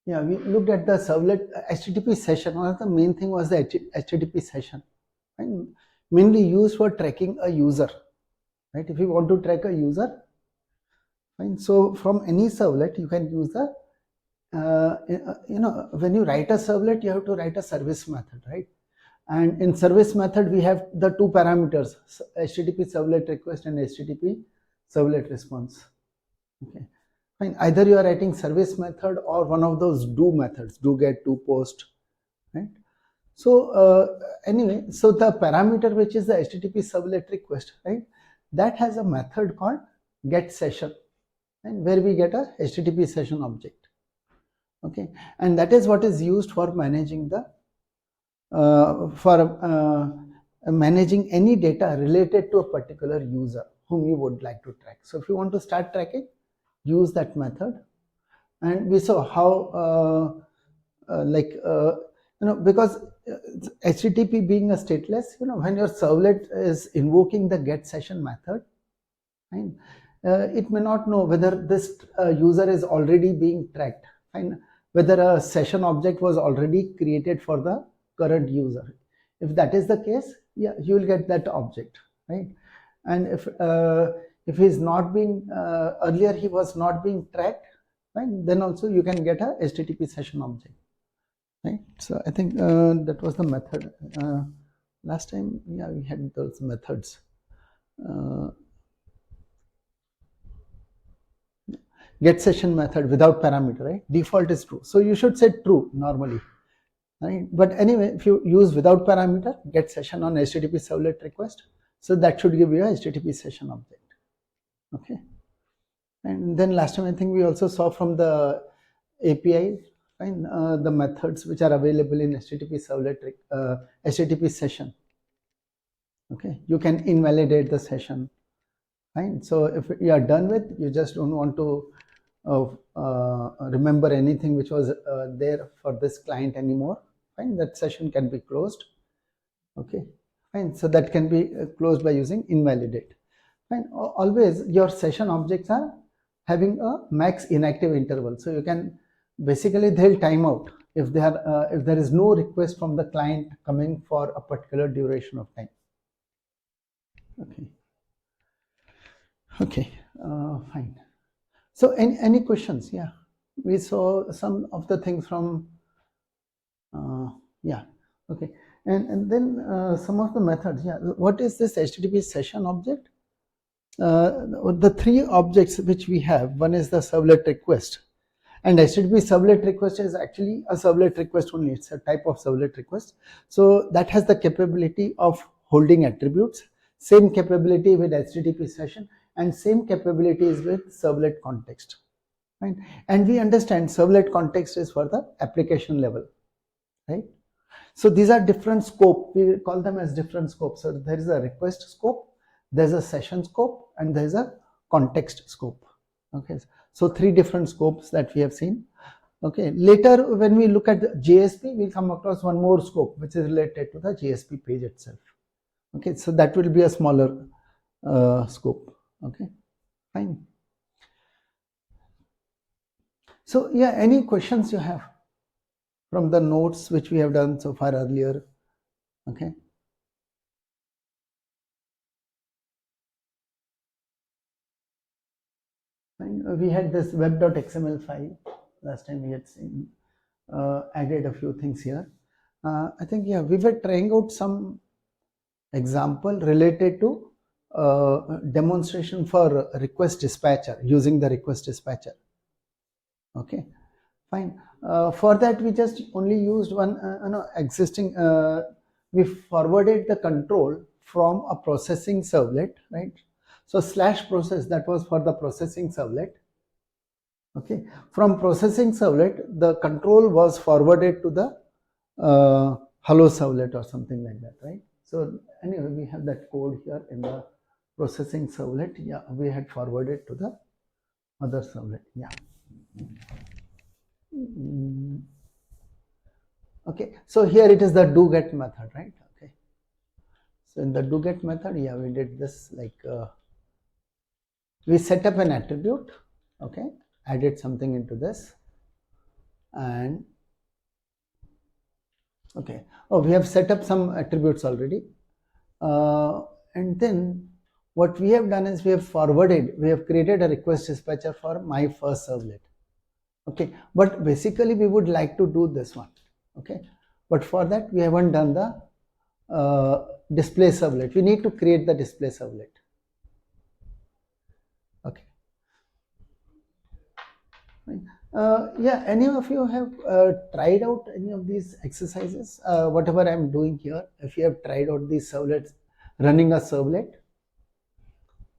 Yeah, we looked at the servlet HTTP session. One of the main thing was the HTTP session, and mainly used for tracking a user, right? If you want to track a user, fine. So from any servlet, you can use the, when you write a servlet, you have to write a service method, right? And in service method, we have the two parameters: HTTP servlet request and HTTP servlet response. Okay, fine. Either you are writing service method or one of those do methods: do get, do post, right? So anyway, so the parameter which is the HTTP servlet request, right, that has a method called get session, and where we get a HTTP session object. Okay, and that is what is used for managing the managing any data related to a particular user whom you would like to track. So if you want to start tracking, use that method. And we saw how because HTTP being a stateless, when your servlet is invoking the get session method, right, it may not know whether this user is already being tracked, fine, whether a session object was already created for the current user. If that is the case, yeah, you will get that object, right? And if he's not being earlier he was not being tracked, right, then also you can get a HTTP session object, right? So I think that was the method. Last time, yeah, we had those methods. Get session method without parameter, right? Default is true, so you should say true normally, right? But anyway, if you use without parameter, get session on HTTP servlet request, so that should give you a HTTP session object. Okay, and then last time I think we also saw from the API, fine, the methods which are available in HTTP servlet HTTP session. Okay, you can invalidate the session, fine. So if you are done with, you just don't want to remember anything which was there for this client anymore, fine, that session can be closed. Okay, fine. So that can be closed by using invalidate, fine. Always your session objects are having a max inactive interval, so you can basically, they'll time out if they are if there is no request from the client coming for a particular duration of time. Okay, fine. So any questions? Yeah, we saw some of the things from yeah, okay, and then some of the methods. Yeah, what is this HTTP session object? The three objects which we have, one is the servlet request, and HTTP servlet request is actually a servlet request only. It's a type of servlet request, so that has the capability of holding attributes. Same capability with HTTP session, and same capabilities with servlet context, right? And we understand servlet context is for the application level, right? So these are different scope. We call them as different scopes. So there is a request scope, there's a session scope, and there's a context scope. Okay, so three different scopes that we have seen. Okay, later when we look at the JSP, we'll come across one more scope which is related to the JSP page itself. Okay, so that will be a smaller scope. Okay, fine. So yeah, any questions you have from the notes which we have done so far earlier? Okay. Fine. We had this web.xml file last time we had seen, added a few things here. I think, yeah, we were trying out some example related to demonstration for request dispatcher, using the request dispatcher. Okay, fine. For that we just only used one existing, we forwarded the control from a processing servlet, right? So /process, that was for the processing servlet. Okay, from processing servlet, the control was forwarded to the hello servlet or something like that, right? So anyway, we have that code here in the processing servlet. Yeah, we had forwarded to the other servlet. Yeah. Okay, so here it is the do get method, right? Okay, so in the do get method, yeah, we did this, like we set up an attribute. Okay, added something into this. and okay, oh, we have set up some attributes already, and then what we have done is we have created a request dispatcher for my first servlet. Okay, but basically we would like to do this one. Okay, but for that we haven't done the display servlet. We need to create the display servlet. Okay. Yeah, any of you have tried out any of these exercises? Whatever I'm doing here, if you have tried out these servlets, running a servlet,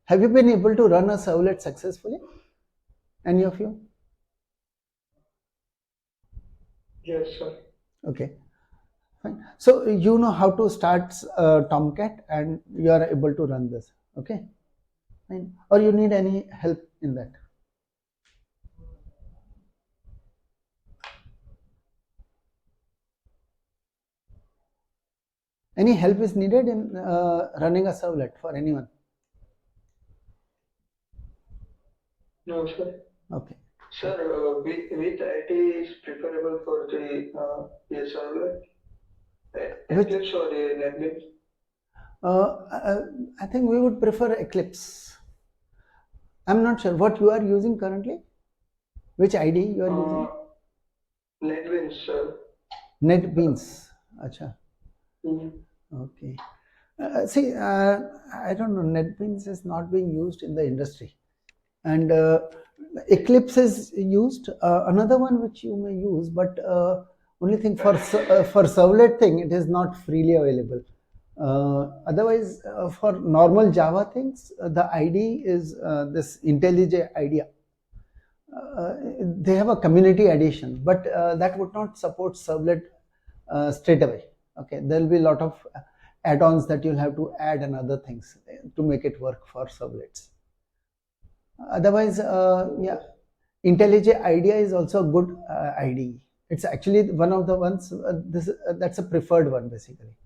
have you been able to run a servlet successfully? Any of you? Yes, sir. Okay, fine. So you know how to start Tomcat and you are able to run this. Okay, fine. Or you need any help in that? Any help is needed in running a servlet for anyone? No, sir. Okay. Sir, with IT is preferable for the server, Eclipse or NetBeans? I think we would prefer Eclipse. I'm not sure what you are using currently. Which ID you are using? NetBeans, sir. NetBeans. Acha. Mm-hmm. Okay. See, I don't know. NetBeans is not being used in the industry, and Eclipse is used. Another one which you may use, but only thing for servlet thing, it is not freely available. Otherwise, for normal Java things, the ID is this IntelliJ IDEA. They have a community edition, but that would not support servlet straight away. Okay, there will be a lot of add-ons that you'll have to add and other things to make it work for servlets. Otherwise, yeah, IntelliJ IDEA is also a good IDE. It's actually one of the ones, that's a preferred one basically.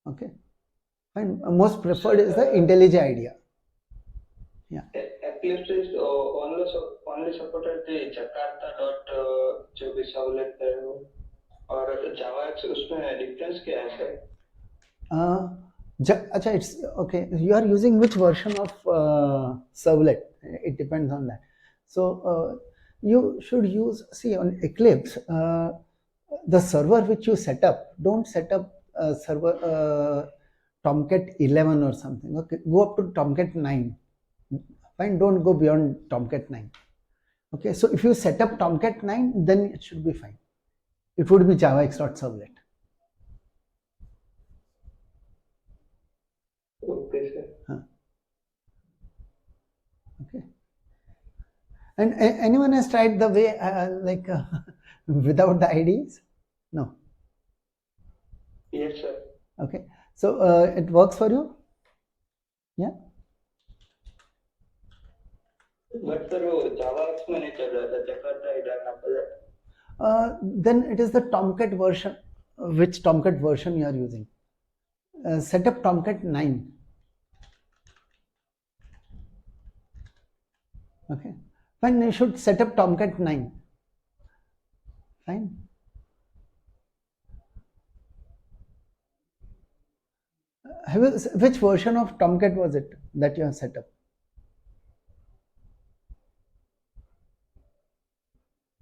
Okay, fine. Most preferred is the IntelliJ IDEA. Yeah. Eclipse is only supported the Jakarta.jo भी सहूलियत है वो और Java उसमें difference क्या है sir? Acha, it's okay. You are using which version of servlet? It depends on that. So you should use, see, on Eclipse, the server which you set up, don't set up server Tomcat 11 or something. Okay, go up to Tomcat 9. Fine, don't go beyond Tomcat 9. Okay, so if you set up Tomcat 9, then it should be fine. It would be javax.servlet. Okay, sir. Okay. And anyone has tried the way like without the IDs? No. Yes, sir. Okay. So it works for you? Yeah. But sir, Java में नहीं चल रहा था, Jakarta ही डालना पड़ा. Then it is the Tomcat version. Which Tomcat version you are using? Set up Tomcat 9. Okay. Fine, you should set up Tomcat 9. Fine. Which version of Tomcat was it that you have set up?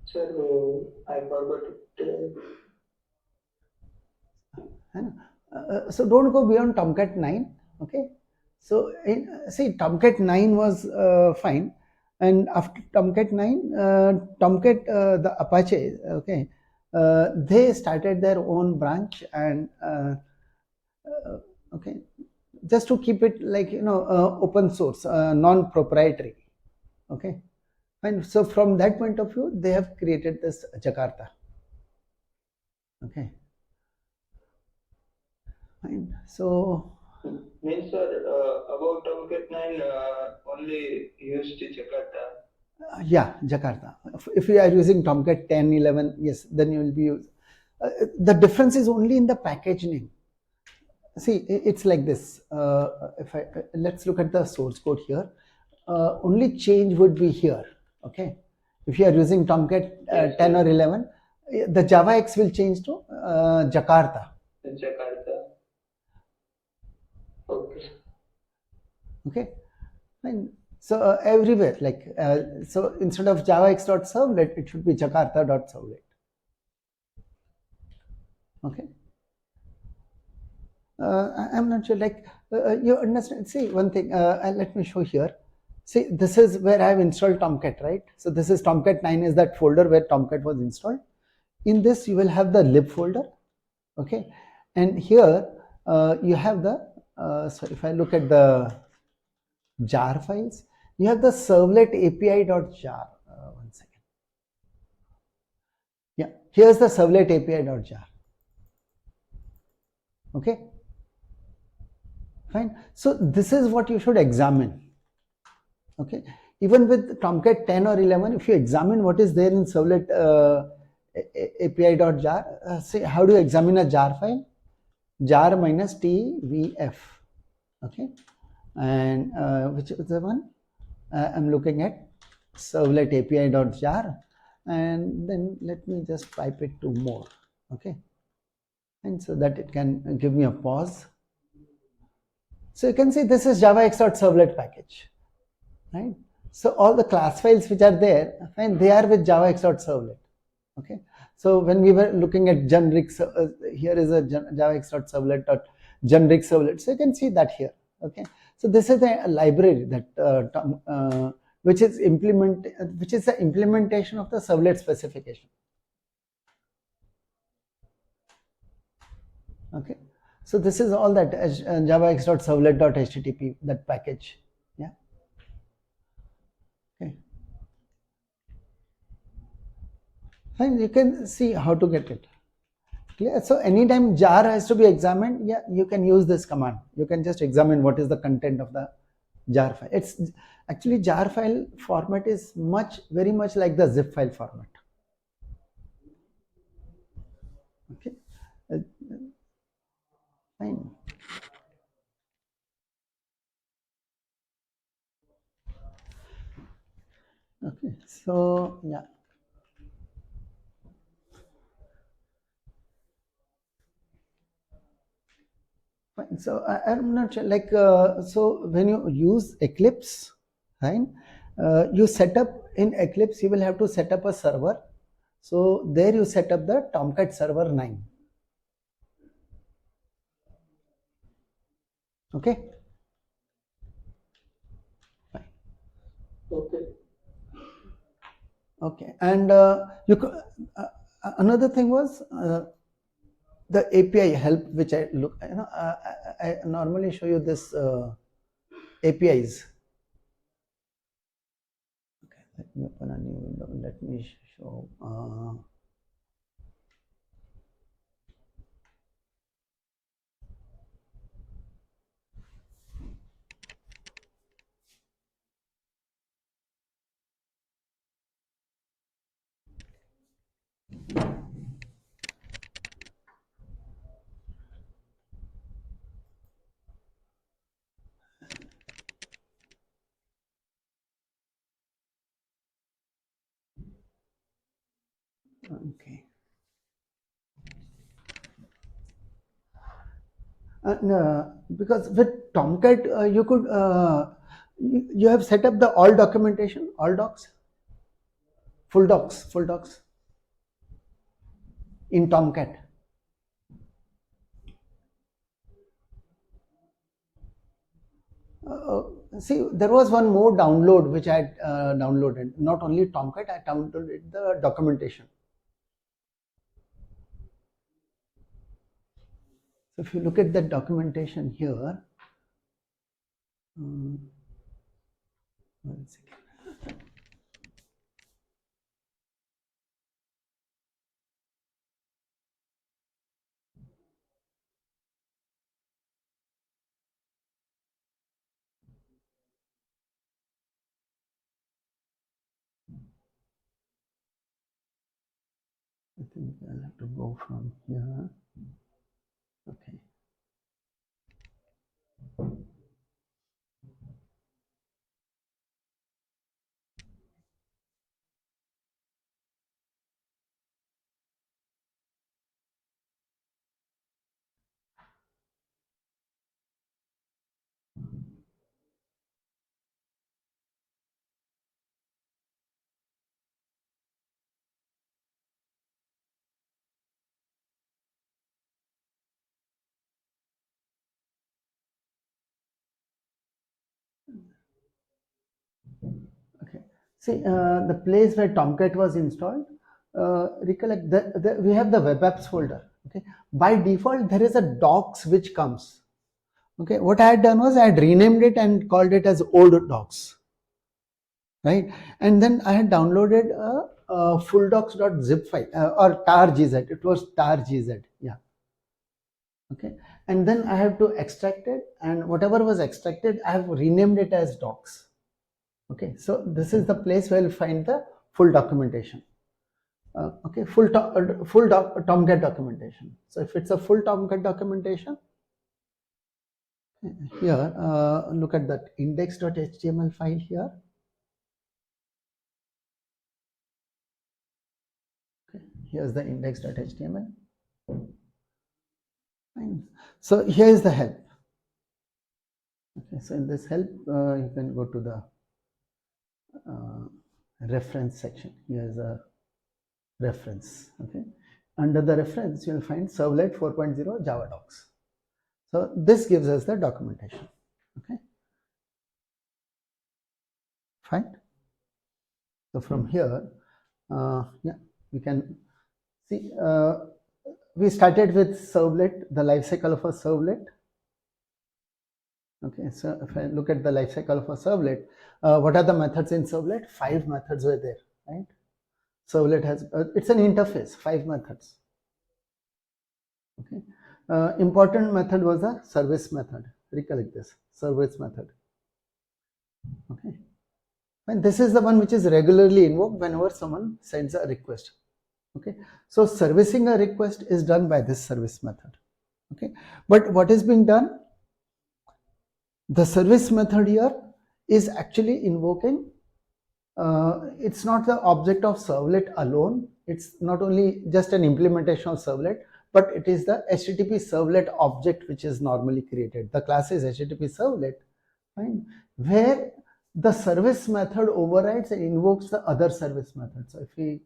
Sir, I forgot it. So don't go beyond Tomcat 9. Okay. So see, Tomcat 9 was fine, and after Tomcat 9, Tomcat the Apache, okay, they started their own branch, and okay, just to keep it like open source, non-proprietary. Okay, and so from that point of view, they have created this Jakarta. Okay, fine. So means sir, about Tomcat 9 only used Jakarta. Yeah, Jakarta. If you are using Tomcat 10, 11, yes, then you will be using. The difference is only in the package name. See, it's like this. If I let's look at the source code here. Only change would be here. Okay, If you are using Tomcat Yes, 10 yes. or 11, the JavaX will change to Jakarta. Jakarta. Okay. Okay, fine. So everywhere, like so instead of javax.servlet, it should be jakarta.servlet. Okay. I'm not sure, like you understand. See one thing, and let me show here. See, this is where I have installed Tomcat, right? So this is Tomcat 9 is that folder where Tomcat was installed. In this, you will have the lib folder, okay? And here you have the, so if I look at the jar files, you have the servlet api.jar. One second. Yeah, here's the servlet api.jar. Okay, fine. So this is what you should examine. Okay, even with Tomcat 10 or 11, if you examine what is there in servlet api.jar, say how do you examine a jar file? Jar minus tvf. Okay, and which is the one I'm looking at? Servlet api.jar, and then let me just pipe it to more. Okay, and so that it can give me a pause. So you can see this is javax.servlet package, right? So all the class files which are there, and they are with javax.servlet. Okay. So when we were looking at generic, here is a javax.servlet.generic servlet. So you can see that here. Okay. So this is a library that which is the implementation of the servlet specification. Okay. So this is all that javax.servlet.http, that package. Yeah. Okay. Fine. You can see how to get it. Clear? So anytime jar has to be examined, yeah, you can use this command. You can just examine what is the content of the jar file. It's actually jar file format is very much like the zip file format. Okay. Fine. Okay. So yeah. Fine. So I'm not sure, like so when you use Eclipse, right? You set up in Eclipse, you will have to set up a server. So there you set up the Tomcat server 9. Okay. Fine. Okay. Okay, and you could, another thing was the API help, which I look, I normally show you this APIs. Okay, let me open a new window. Let me show. Okay. No, because with Tomcat, you could you have set up the all documentation, all docs, full docs in Tomcat. See, there was one more download which I had downloaded. Not only Tomcat, I downloaded the documentation. So if you look at the documentation here, one second. I think I'll have to go from here. Okay. See, the place where Tomcat was installed, recollect that we have the web apps folder. Okay, by default there is a docs which comes. Okay, what I had done was I had renamed it and called it as old docs, right? And then I had downloaded a full docs.zip file or tar.gz. It was tar.gz, yeah. Okay, and then I have to extract it, and whatever was extracted, I have renamed it as docs. Okay, so this is the place where you find the full documentation. Okay, Tomcat documentation. So if it's a full Tomcat documentation, here look at that index.html file here. Okay, here's the index.html. Fine. So here is the help. Okay, so in this help, you can go to the reference section. Here's a reference. Okay, under the reference, you'll find Servlet 4.0 Java docs. So this gives us the documentation. Okay, fine. So from here, yeah, we can see. We started with servlet, the life cycle of a servlet. Okay, so if I look at the life cycle of a servlet, what are the methods in servlet? 5 methods were there, right? Servlet has, it's an interface, 5 methods. Okay, important method was a service method. Recollect this, service method. Okay, and this is the one which is regularly invoked whenever someone sends a request. Okay, so servicing a request is done by this service method. Okay, but what is being done? The service method here is actually invoking, it's not the object of servlet alone. It's not only just an implementation of servlet, but it is the HTTP servlet object which is normally created. The class is HTTP servlet, fine, where the service method overrides and invokes the other service method. So if we,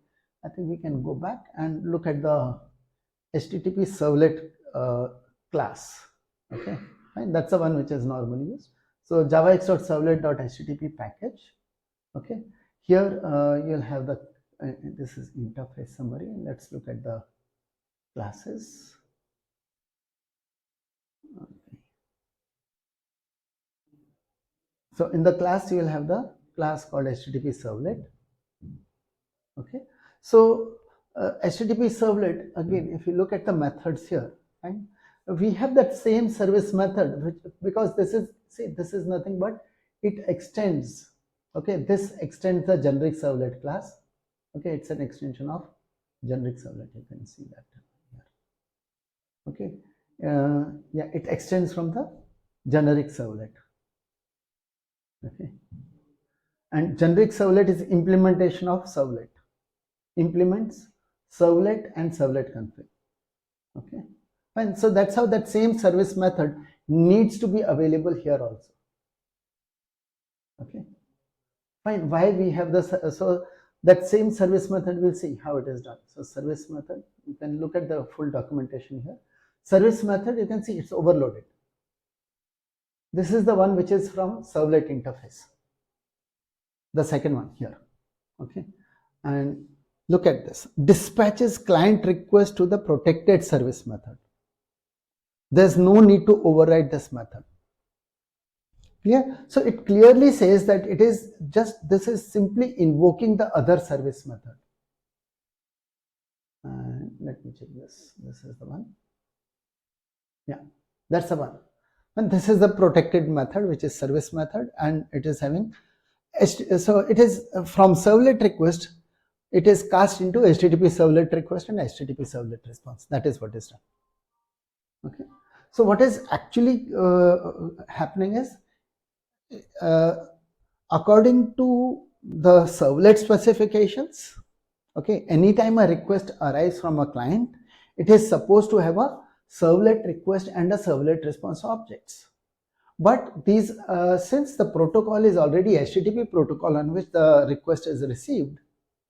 I think we can go back and look at the HTTP servlet class. Okay, fine, that's the one which is normally used. So javax.servlet.http package. Okay, here you'll have the this is interface summary. Let's look at the classes. Okay. So in the class you will have the class called HTTP servlet. Okay, so HTTP servlet, again, if you look at the methods here, right, we have that same service method, which, because this is, see, this is nothing but it extends. Okay, this extends the generic servlet class. Okay, it's an extension of generic servlet. You can see that here. Okay, yeah, it extends from the generic servlet. Okay, and generic servlet is implementation of servlet. Implements servlet and servlet config. Okay, fine. So that's how that same service method needs to be available here also. Okay, fine. Why we have this? So that same service method, we'll see how it is done. So service method, you can look at the full documentation here. Service method, you can see it's overloaded. This is the one which is from servlet interface. The second one here. Okay, and look at this. Dispatches client request to the protected service method. There's no need to override this method. Clear? So it clearly says that it is just, this is simply invoking the other service method. Let me check this. This is the one. Yeah, that's the one. And this is the protected method, which is service method, and it is having, so it is from servlet request, it is cast into HTTP servlet request and HTTP servlet response. That is what is done. Okay, so what is actually happening is, according to the servlet specifications, okay, anytime a request arrives from a client, it is supposed to have a servlet request and a servlet response objects. But these, since the protocol is already HTTP protocol on which the request is received,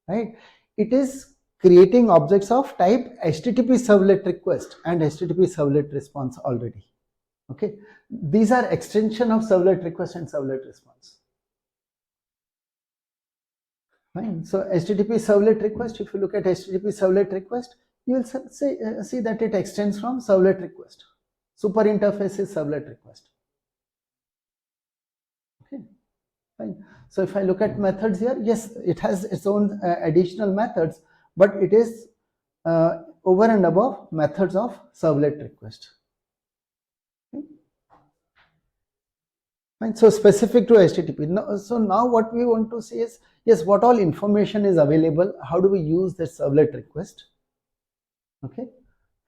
right, it is creating objects of type HTTP servlet request and HTTP servlet response already. Okay, these are extension of servlet request and servlet response. Fine. So HTTP servlet request, if you look at HTTP servlet request, you will see that it extends from servlet request. Super interface is servlet request. Okay, fine. So if I look at methods here, yes, it has its own additional methods, but it is over and above methods of servlet request. Okay. Fine. So specific to HTTP. So now what we want to see is, yes, what all information is available, how do we use this servlet request? Okay,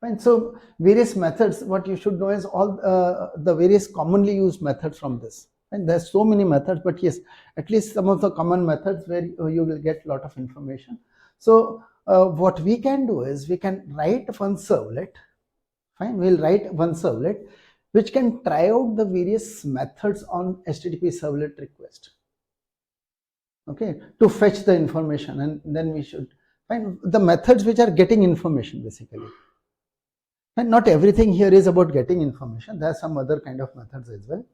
fine. So various methods, what you should know is all the various commonly used methods from this. And there's so many methods, but yes, at least some of the common methods where you will get a lot of information. So what we can do is we can write one servlet. Fine, we'll write one servlet which can try out the various methods on HTTP servlet request. Okay, to fetch the information, and then we should find the methods which are getting information basically. And not everything here is about getting information. There are some other kind of methods as well.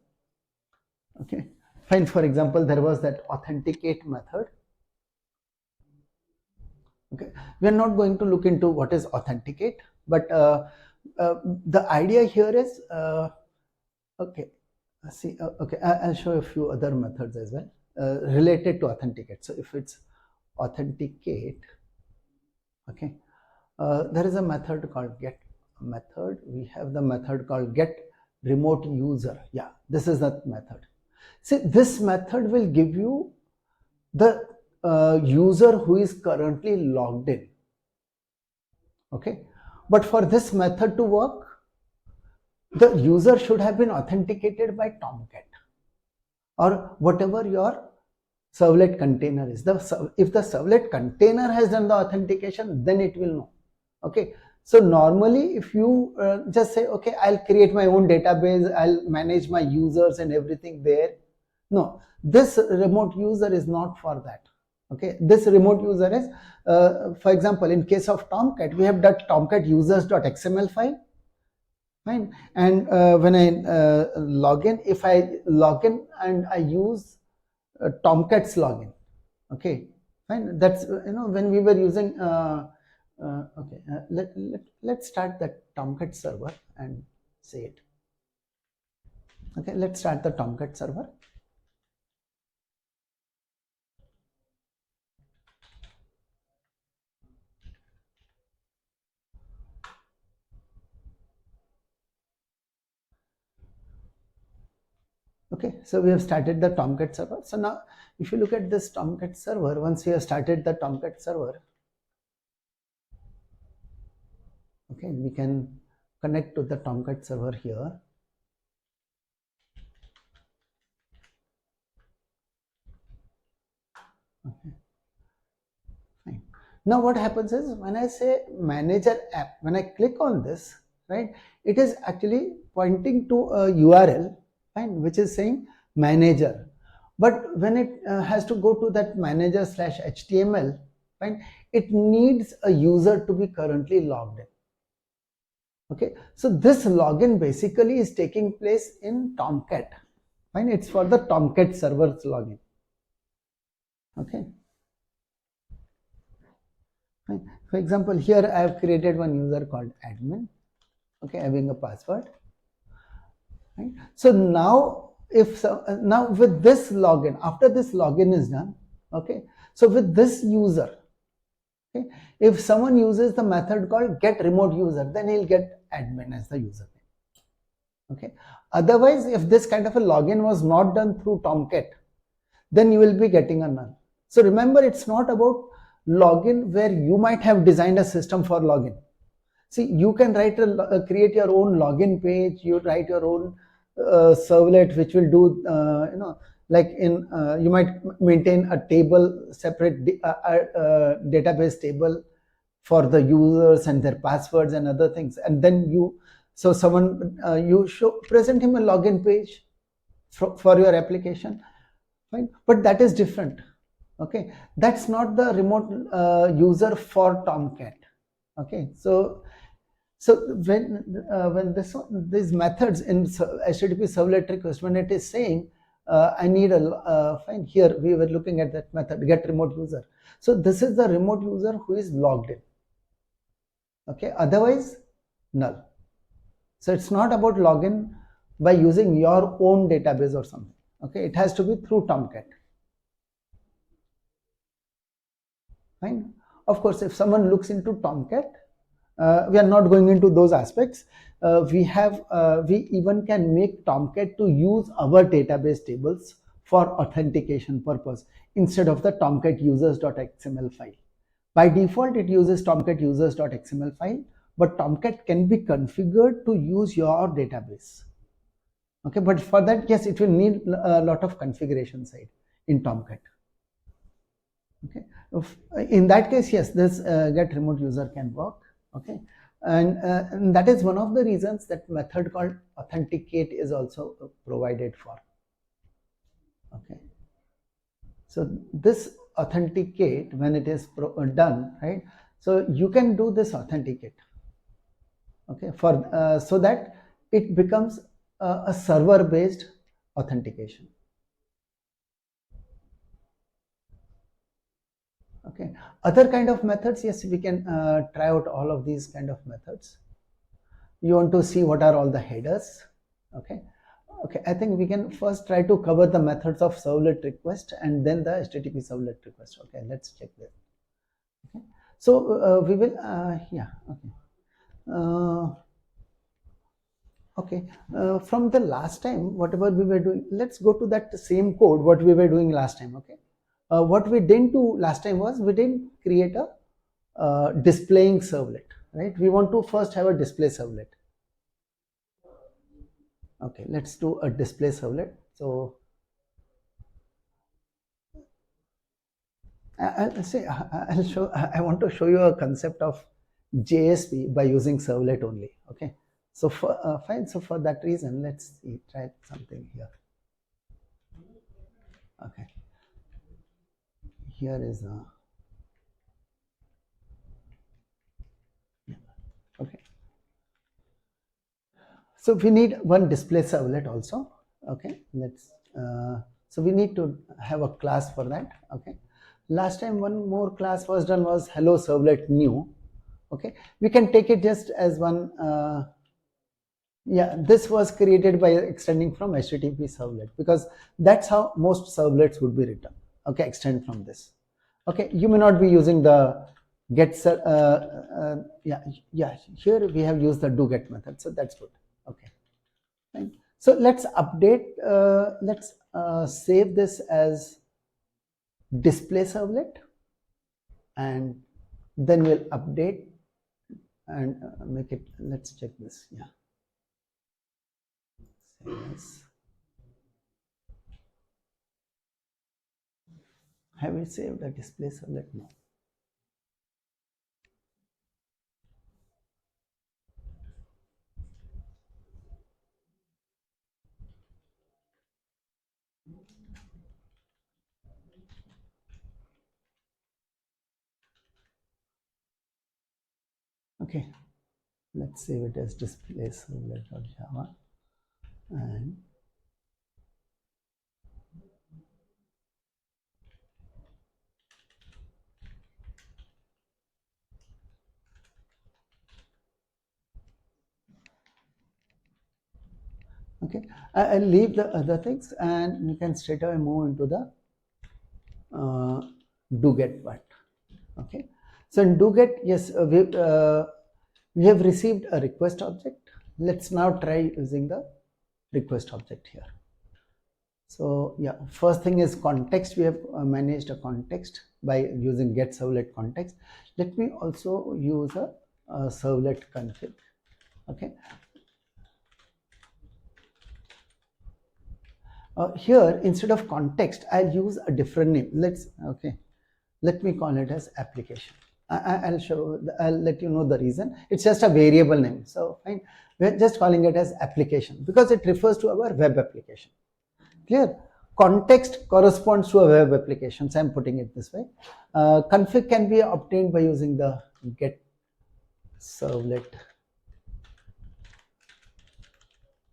Okay, fine. For example, there was that authenticate method. Okay, we are not going to look into what is authenticate, but the idea here is okay. See, okay, I'll show a few other methods as well related to authenticate. So if it's authenticate, okay, there is a method called get method. We have the method called get remote user. Yeah, this is that method. See, this method will give you the user who is currently logged in. Okay, but for this method to work, the user should have been authenticated by Tomcat or whatever your servlet container is. If the servlet container has done the authentication, then it will know. Okay, so normally if you just say, okay, I'll create my own database, I'll manage my users and everything there. No, this remote user is not for that. Okay, this remote user is, for example, in case of Tomcat, we have that Tomcat users.xml file. Fine, and when I log in, if I log in and I use Tomcat's login, okay, fine. That's when we were using. Okay, let's start that Tomcat server and say it. Okay, let's start the Tomcat server. Okay, so we have started the Tomcat server. So now if you look at this Tomcat server, once we have started the Tomcat server, okay, we can connect to the Tomcat server here. Okay, fine. Now what happens is when I say manager app, when I click on this, right, it is actually pointing to a URL, fine, which is saying manager. But when it has to go to that manager/HTML, fine, it needs a user to be currently logged in. Okay, so this login basically is taking place in Tomcat. Fine, it's for the Tomcat server's login. Okay. Fine. For example, here I have created one user called admin. Okay, having a password. Right. So now, now with this login, after this login is done, okay. So with this user, okay, if someone uses the method called get remote user, then he'll get admin as the username. Okay. Otherwise, if this kind of a login was not done through Tomcat, then you will be getting a null. So remember, it's not about login where you might have designed a system for login. See, you can create your own login page, you write your own servlet which will do, like in, you might maintain a table, separate database table for the users and their passwords and other things. And then you present him a login page for your application, fine, but that is different. Okay, that's not the remote user for Tomcat. Okay, so when these methods in HTTP servlet request, when it is saying I need a fine. Here we were looking at that method, get remote user. So this is the remote user who is logged in. Okay, otherwise null. So it's not about login by using your own database or something. Okay, it has to be through Tomcat. Fine. Of course, if someone looks into Tomcat, we are not going into those aspects. We even can make Tomcat to use our database tables for authentication purpose instead of the Tomcat users.xml file. By default, it uses Tomcat users.xml file, but Tomcat can be configured to use your database. Okay, but for that, yes, it will need a lot of configuration side in Tomcat. Okay, in that case, yes, this get remote user can work. Okay, and that is one of the reasons that method called authenticate is also provided for. Okay, so this authenticate, when it is done, right, so you can do this authenticate, okay, for so that it becomes a server based authentication. Okay, other kind of methods, yes, we can try out all of these kind of methods. You want to see what are all the headers. Okay, I think we can first try to cover the methods of servlet request and then the HTTP servlet request. Okay, let's check that. Okay, so we will from the last time, whatever we were doing, let's go to that same code what we were doing last time. Okay, what we didn't do last time was we didn't create a displaying servlet, right? We want to first have a display servlet. Okay, let's do a display servlet. So I want to show you a concept of JSP by using servlet only. Okay, so fine. So for that reason, let's see, try something here. Okay, here is a okay. So we need one display servlet also. Okay, let's so we need to have a class for that. Okay, last time one more class was done was hello servlet new. Okay, we can take it just as one yeah, this was created by extending from HTTP servlet because that's how most servlets would be written. Okay, extend from this. Okay, you may not be using the get yeah, here we have used the do get method, so that's good. Okay, fine. So let's update, let's save this as display servlet and then we'll update and make it, let's check this. Yeah, yes. Have we saved the display servlet? No. Okay, let's save it as display servlet.java and okay, I'll leave the other things and you can straight away move into the do get part. Okay, so in do get, yes, we have received a request object. Let's now try using the request object here. So yeah, first thing is context. We have managed a context by using get servlet context. Let me also use a servlet config. Okay, here instead of context I'll use a different name. Let me call it as application. I'll let you know the reason. It's just a variable name, so fine, we're just calling it as application because it refers to our web application. Clear? Context corresponds to a web application, so I'm putting it this way. Config can be obtained by using the get servlet.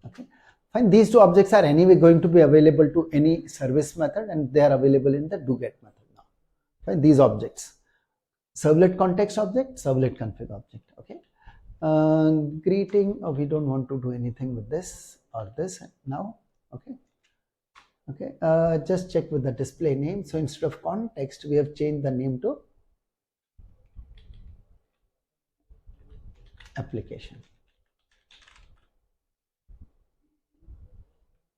Okay, Fine, these two objects are anyway going to be available to any service method, and they are available in the doGet method now. Fine, these objects, servlet context object, servlet config object. Okay, greeting, we don't want to do anything with this or this now. Okay, okay, just check with the display name. So instead of context, we have changed the name to application.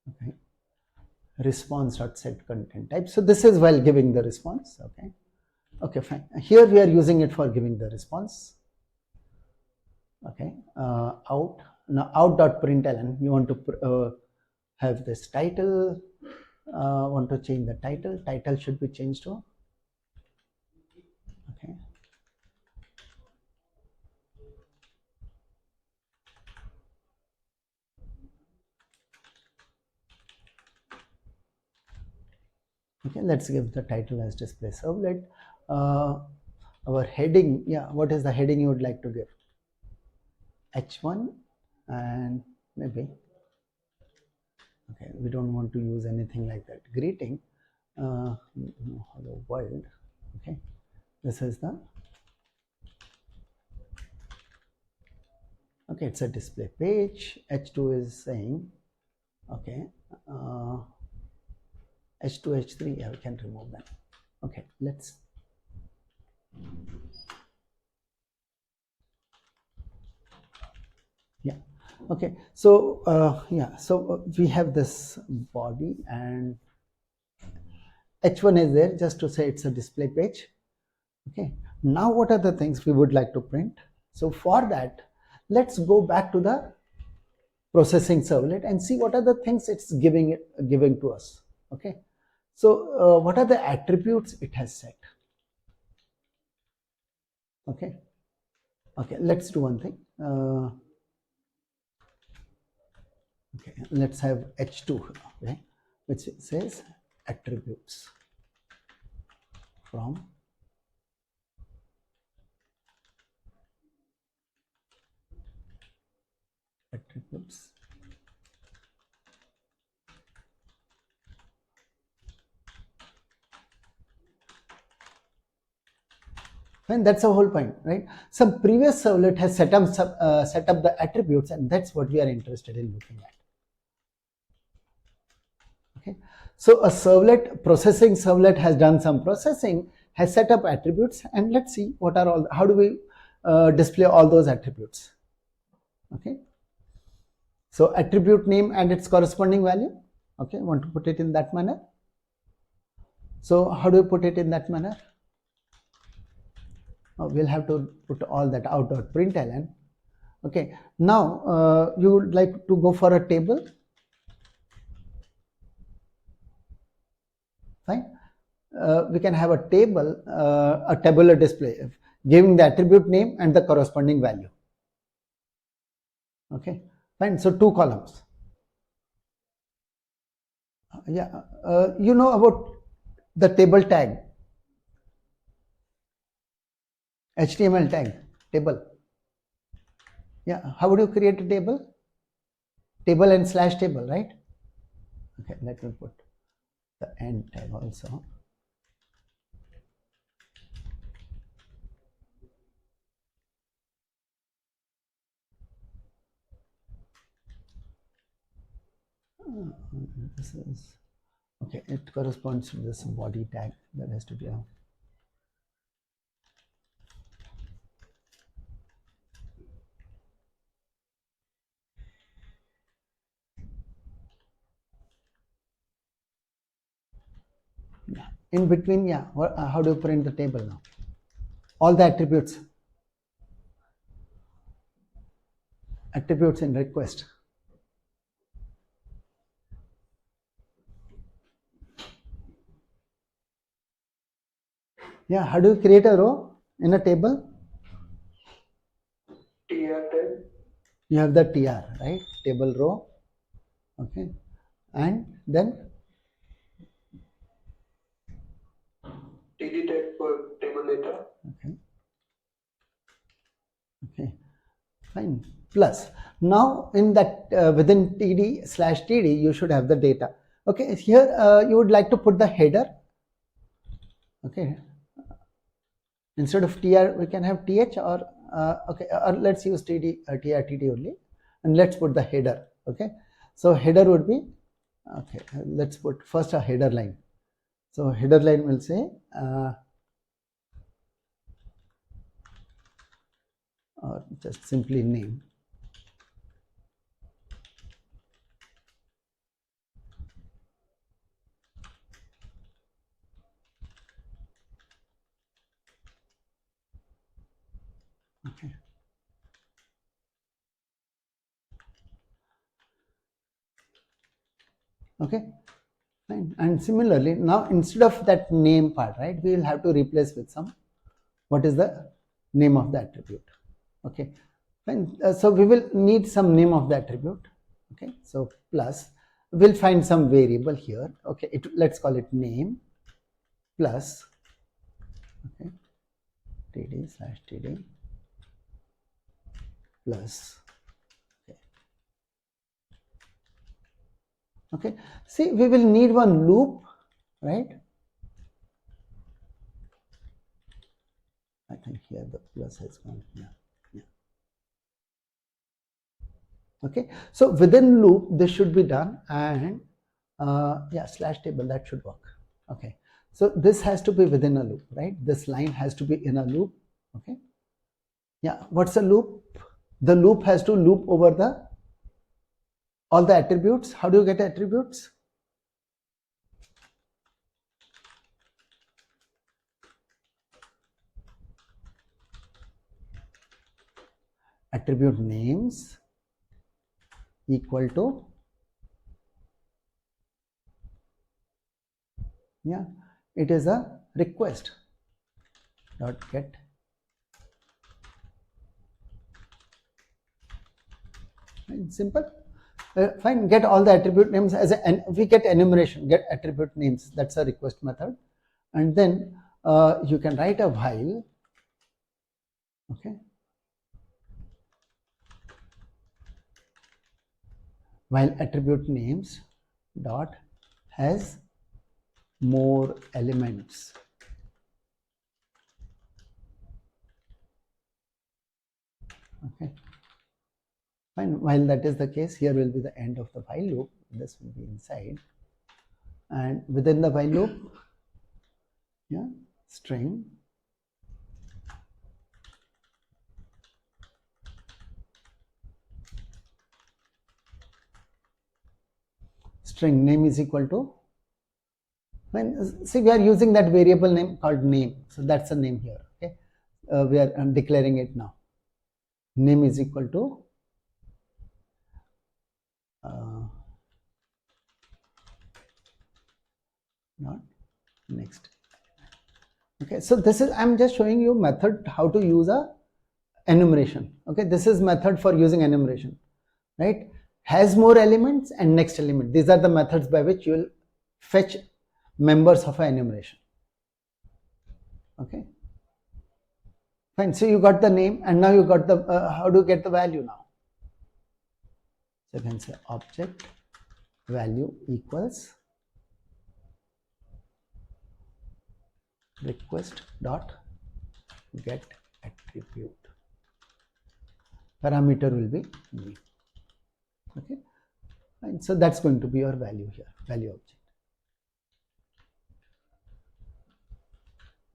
Okay, response.set content type. So this is while giving the response. Okay, okay, fine. Here we are using it for giving the response. Okay, out. Now out.println, you want to have this title, want to change the title should be changed to, okay, okay, let's give the title as display servlet. Our heading, yeah, what is the heading you would like to give? H1, and maybe, okay, we don't want to use anything like that. Greeting, hello world. Okay, this is the, okay, it's a display page. H2 is saying, okay, H2, H3, yeah, we can remove that. Okay, let's, yeah, okay, so yeah, so we have this body, and H1 is there just to say it's a display page. Okay, now what are the things we would like to print? So for that, let's go back to the processing servlet and see what are the things it's giving to us. Okay, so what are the attributes it has set? Okay, okay, let's do one thing. Okay, let's have H2, okay, which says attributes from attributes. And that's the whole point, right? Some previous servlet has set up the attributes, and that's what we are interested in looking at. Okay, so a servlet, processing servlet has done some processing, has set up attributes, and let's see what are all, how do we display all those attributes. Okay, so attribute name and its corresponding value. Okay, want to put it in that manner. So how do we put it in that manner? We'll have to put all that out.println. Okay, now you would like to go for a table. Fine, we can have a table, a tabular display giving the attribute name and the corresponding value. Okay, fine, so 2 columns. Yeah, you know about the table tag, HTML tag, table. Yeah, how would you create a table? Table and slash table, right? Okay, let me put the end tag also. This is, okay, it corresponds to this body tag that has to be a, yeah. In between, yeah, how do you print the table now? All the attributes in request. Yeah, how do you create a row in a table? TR tag. You have the TR, right? Table row. Okay, and then TD tag for table data. okay, okay, fine. Plus, Now in that within td/td you should have the data. Okay, here you would like to put the header. Okay, instead of tr we can have th, or okay, or let's use td tr/td only, and let's put the header. Okay, so header would be, okay, let's put first a header line. So header line will say or just simply name. Okay. Okay, fine. And similarly, now instead of that name part, right, we will have to replace with some, what is the name of the attribute. Okay, fine. So we will need some name of the attribute. Okay, so plus we'll find some variable here. Okay, let's call it name plus, okay, td/td plus. Okay, see, we will need one loop, right? I think here the plus has gone. Yeah. Okay, so within loop this should be done, and yeah, /table, that should work. Okay, so this has to be within a loop, right? This line has to be in a loop. Okay, yeah, what's a loop? The loop has to loop over the all the attributes. How do you get attributes? Attribute names equal to, yeah, it is a request dot get simple. Fine, get all the attribute names as a, and we get enumeration, get attribute names, that's a request method. And then you can write a while. Okay, while attribute names dot has more elements. Okay, fine. While that is the case, here will be the end of the while loop. This will be inside, and within the while loop, yeah, string name is equal to, when, see, we are using that variable name called name, so that's the name here. Okay, we are declaring it now. Name is equal to not next. Okay, so this is, I'm just showing you method how to use a enumeration. Okay, this is method for using enumeration, right? Has more elements and next element. These are the methods by which you will fetch members of an enumeration. Okay, fine. So you got the name, and now you got the how do you get the value now? So you can say object value equals request dot get attribute. Parameter will be name. Okay, and so that's going to be your value here, value object.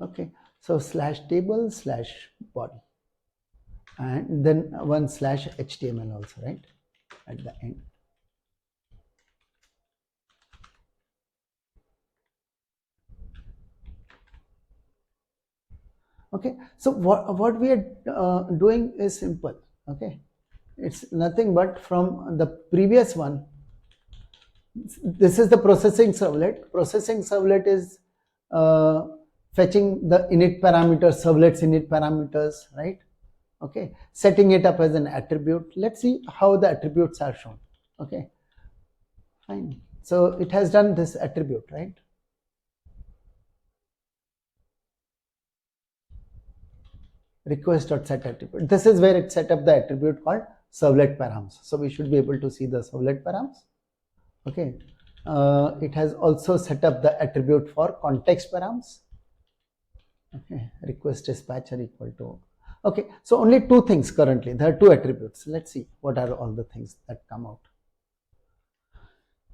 Okay, so /table/body, and then one /html also, right, at the end. Okay, so what we are doing is simple. Okay, it's nothing but from the previous one. This is the processing servlet. Processing servlet is fetching the init parameters, servlet's init parameters, right? Okay, setting it up as an attribute. Let's see how the attributes are shown. Okay, fine. So it has done this attribute, right? Request.set attribute. This is where it set up the attribute called servlet params. So we should be able to see the servlet params. Okay. It has also set up the attribute for context params. Okay, request dispatcher equal to. Okay, so only two things currently. There are two attributes. Let's see what are all the things that come out.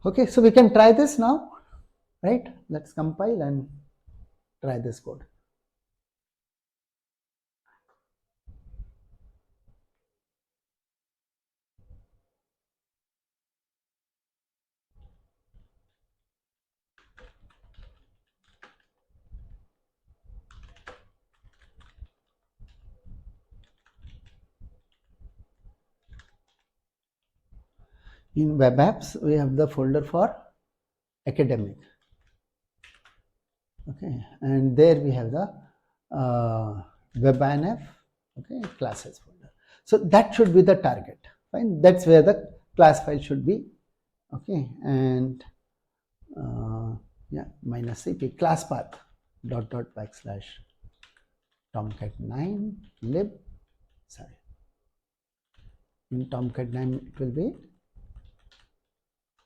Okay, so we can try this now, right? Let's compile and try this code. In web apps, we have the folder for academic. Okay, and there we have the webinf, okay, classes folder. So that should be the target. Fine, that's where the class file should be. Okay, and yeah, minus cp class path dot backslash tomcat9 lib. Sorry, in tomcat9 it will be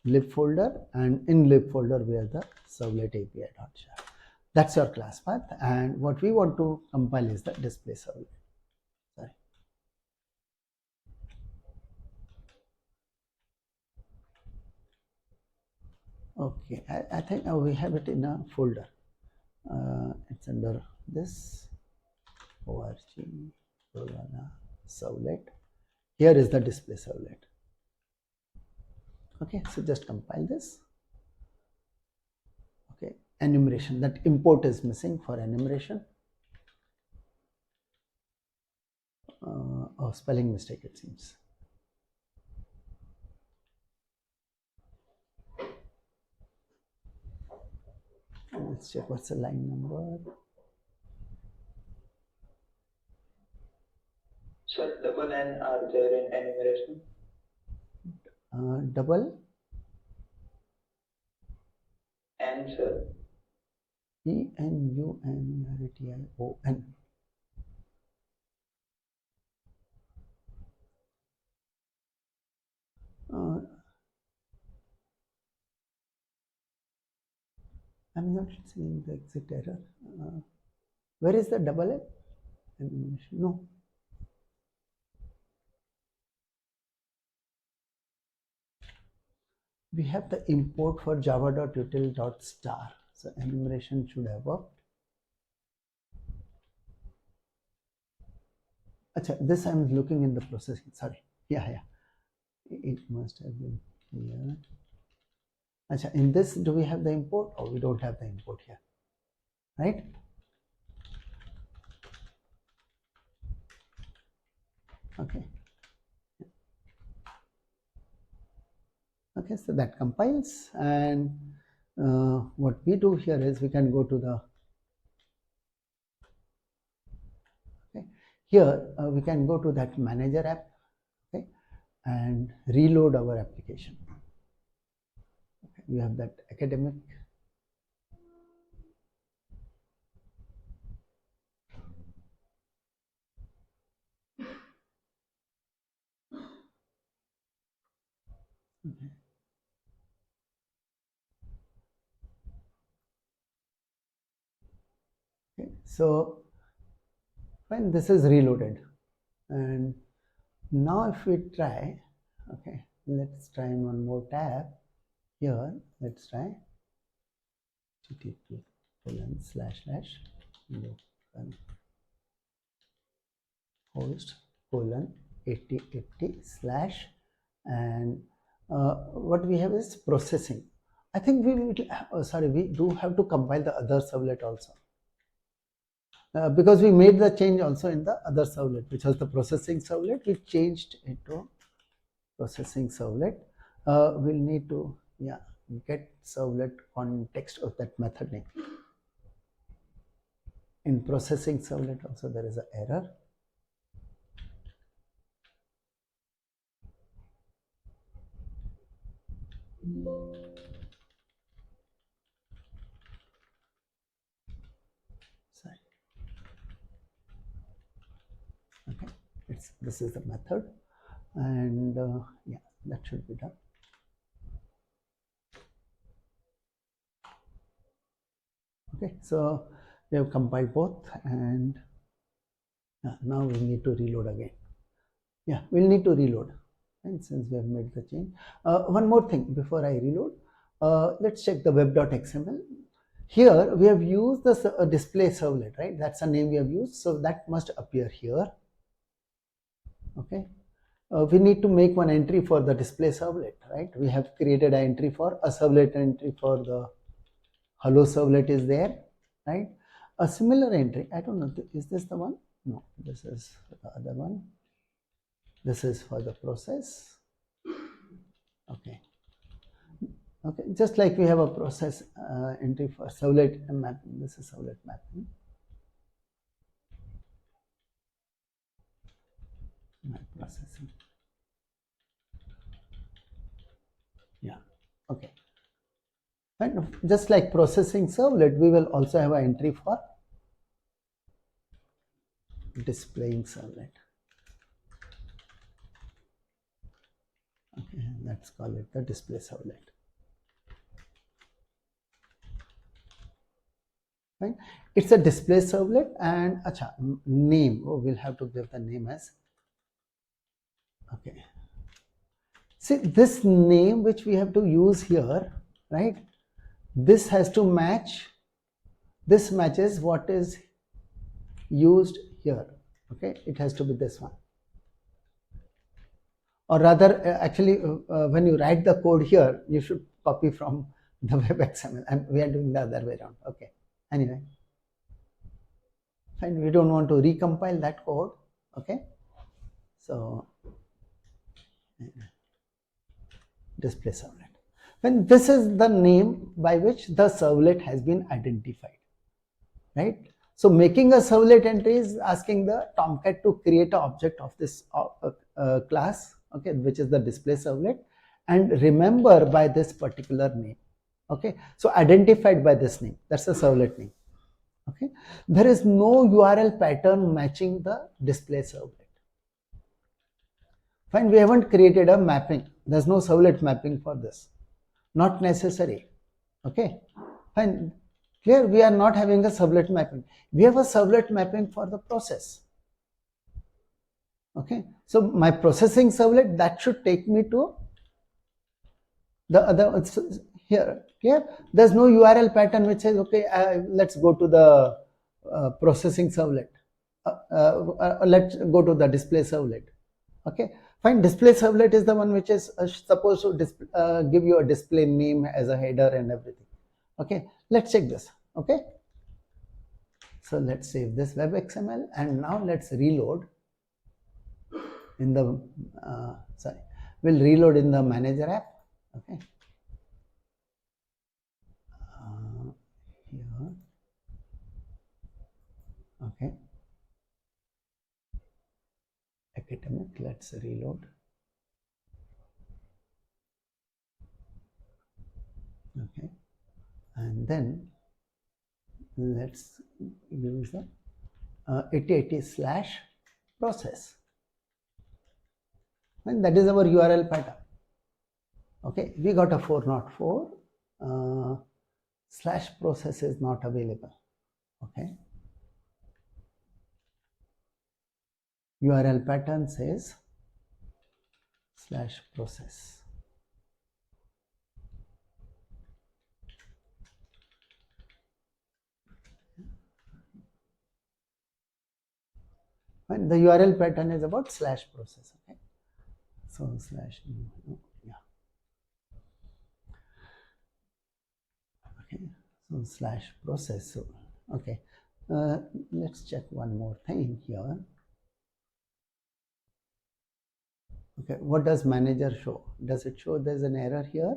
lib folder, and in lib folder we have the servlet api.jar. That's your class path, and what we want to compile is the display servlet. Sorry. Okay, I think we have it in a folder. It's under this org servlet. Here is the display servlet. Okay, so just compile this. Okay, enumeration, that import is missing for enumeration. Oh, spelling mistake it seems. Let's check what's the line number. Sir, double N are there in enumeration? Double N, sir. ENUMERATION. I'm not seeing the exit error. Where is the double N? No. We have the import for java.util.star. So enumeration should have worked. Achha, this I'm looking in the processing. Sorry. Yeah. It must have been here. Achha, in this, do we have the import? Or we don't have the import here, right? Okay. Okay, so that compiles, and what we do here is we can go to the here we can go to that manager app, okay, and reload our application. Okay, we have that academic. Okay. Okay, so when this is reloaded, and now if we try, okay, let's try in one more tab here. Let's try http://localhost:8080/ and what we have is processing. I think we will, we do have to compile the other servlet also. Because we made the change also in the other servlet, which was the processing servlet. We changed it to processing servlet. We'll need to get servlet context of that method name. In processing servlet also there is an error. Sorry. Okay, this is the method. and yeah, that should be done. Okay, so we have compiled both, and now we need to reload again. Yeah, we'll need to reload, and since we have made the change. One more thing before I reload, let's check the web.xml. Here we have used the display servlet, right? That's the name we have used, so that must appear here. Okay, we need to make one entry for the display servlet, right? We have created an entry for a servlet entry for the hello servlet is there, right? A similar entry, I don't know, is this the one? No, this is the other one. This is for the process. Okay. Okay, just like we have a process entry for servlet mapping. This is servlet mapping. Map processing. Yeah. Okay. And just like processing servlet, we will also have an entry for displaying servlet. Okay, let's call it the display servlet. Right? It's a display servlet, and acha, name. Oh, we'll have to give the name as. Okay. See, this name which we have to use here, right? This has to match. This matches what is used here. Okay, it has to be this one. Or rather, actually, when you write the code here, you should copy from the web XML, and we are doing the other way around. Okay. Anyway, fine. We don't want to recompile that code. Okay. So, display servlet. When this is the name by which the servlet has been identified, right? So making a servlet entry is asking the Tomcat to create an object of this class, okay, which is the display servlet, and remember by this particular name. Okay, so identified by this name, that's the servlet name. Okay, there is no URL pattern matching the display servlet. Fine, we haven't created a mapping. There's no servlet mapping for this. Not necessary. Okay, fine. Here we are not having a servlet mapping. We have a servlet mapping for the process. Okay, so my processing servlet, that should take me to the other. Here, there's no URL pattern which says, okay, let's go to the processing servlet. Let's go to the display servlet. Okay, fine. Display servlet is the one which is supposed to give you a display name as a header and everything. Okay, let's check this. Okay, so let's save this web XML, and now let's reload in the we'll reload in the manager app. Okay, here. Okay, academic, let's reload. Okay, and then let's use the 8080/process, and that is our URL pattern. Okay, we got a 404 /process is not available. Okay, URL pattern says /process. And the URL pattern is about /process. Okay, so yeah. Okay, so /process. So okay, let's check one more thing here. Okay, what does manager show? Does it show there's an error here?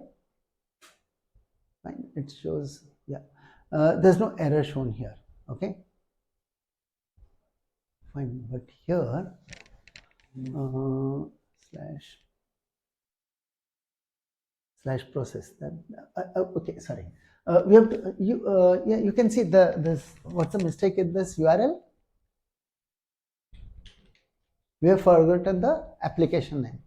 Fine, it shows, yeah, there's no error shown here. Okay, fine, but here /process, that okay, sorry, we have to yeah, you can see this, what's the mistake in this URL? We have forgotten the application name.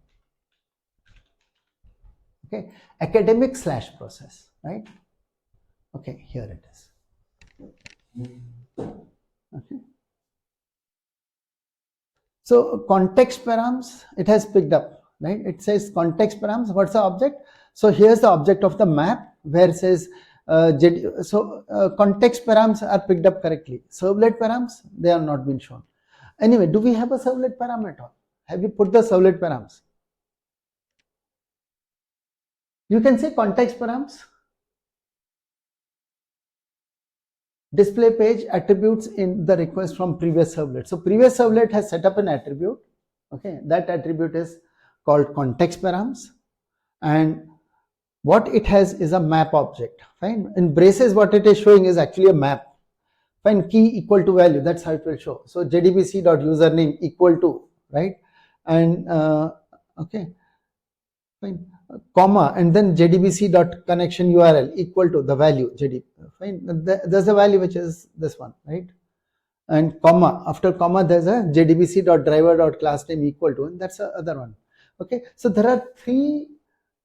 Okay, academic / process, right? Okay, here it is. Okay. So context params, it has picked up, right? It says context params. What's the object? So here's the object of the map where it says context params are picked up correctly. Servlet params, they are not been shown. Anyway, do we have a servlet param at all? Have you put the servlet params? You can say context params. Display page attributes in the request from previous servlet. So previous servlet has set up an attribute. Okay, that attribute is called context params, and what it has is a map object. Fine. In braces, what it is showing is actually a map. Fine. Key equal to value. That's how it will show. So jdbc.username equal to, right, and okay, fine, comma, and then jdbc.connection URL equal to the value jdb. Fine. There's a value which is this one, right? And comma, after comma there's a jdbc.driver.classname equal to, and that's the other one. Okay, so there are 3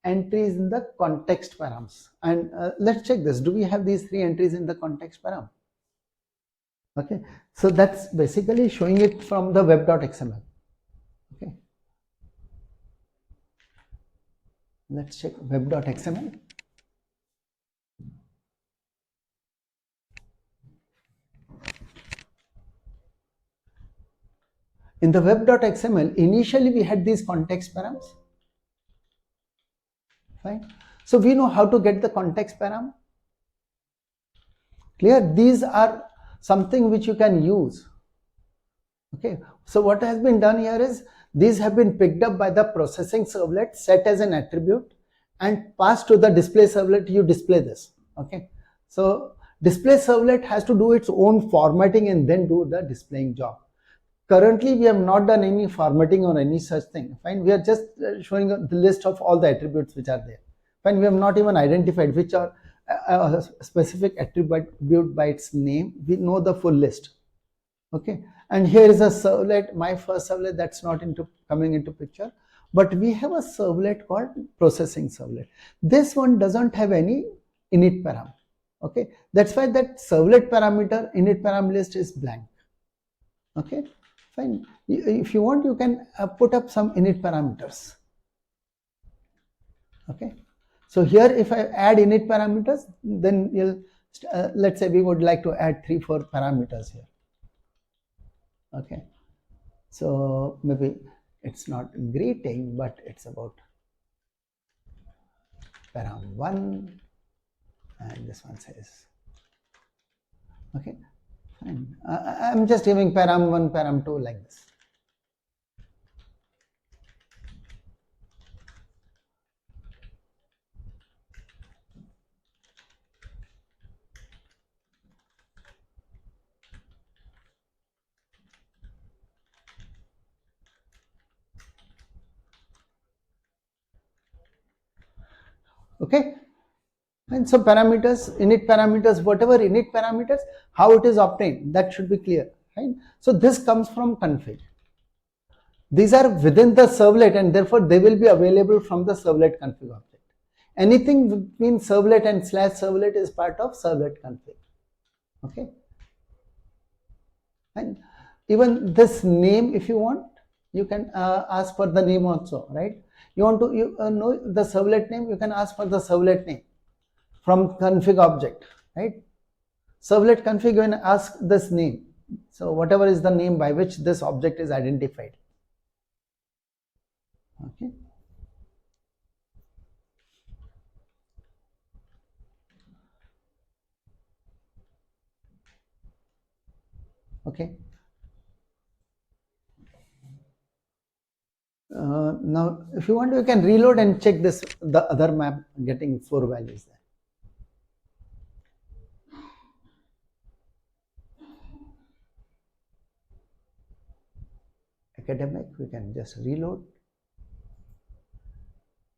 entries in the context params, and let's check this. Do we have these 3 entries in the context param? Okay, so that's basically showing it from the web.xml. Okay, let's check web.xml. In the web.xml, initially we had these context params. Fine. So we know how to get the context param. Clear? These are something which you can use. Okay. So what has been done here is these have been picked up by the processing servlet, set as an attribute, and passed to the display servlet. You display this. Okay. So display servlet has to do its own formatting and then do the displaying job. Currently, we have not done any formatting or any such thing. Fine, we are just showing the list of all the attributes which are there. Fine, we have not even identified which are a specific attribute by its name. We know the full list. Okay, and here is a servlet, my first servlet, that's not coming into picture, but we have a servlet called processing servlet. This one doesn't have any init param. Okay, that's why that servlet parameter init param list is blank. Okay. Fine. If you want, you can put up some init parameters. Okay. So here, if I add init parameters, then you'll let's say we would like to add 3-4 parameters here. Okay. So maybe it's not greeting, but it's about param 1, and this one says. Okay. Fine. I'm just giving param 1, param 2 like this. Okay. And so parameters, init parameters, whatever init parameters, how it is obtained, that should be clear, right? So this comes from config. These are within the servlet, and therefore they will be available from the servlet config object. Anything between servlet and /servlet is part of servlet config. Okay. And even this name, if you want, you can ask for the name also, right? You want to know the servlet name, you can ask for the servlet name from config object, right? Servlet config, when ask this name. So whatever is the name by which this object is identified. Okay. Okay. Now, if you want, you can reload and check this, the other map getting 4 values there. Academic, we can just reload.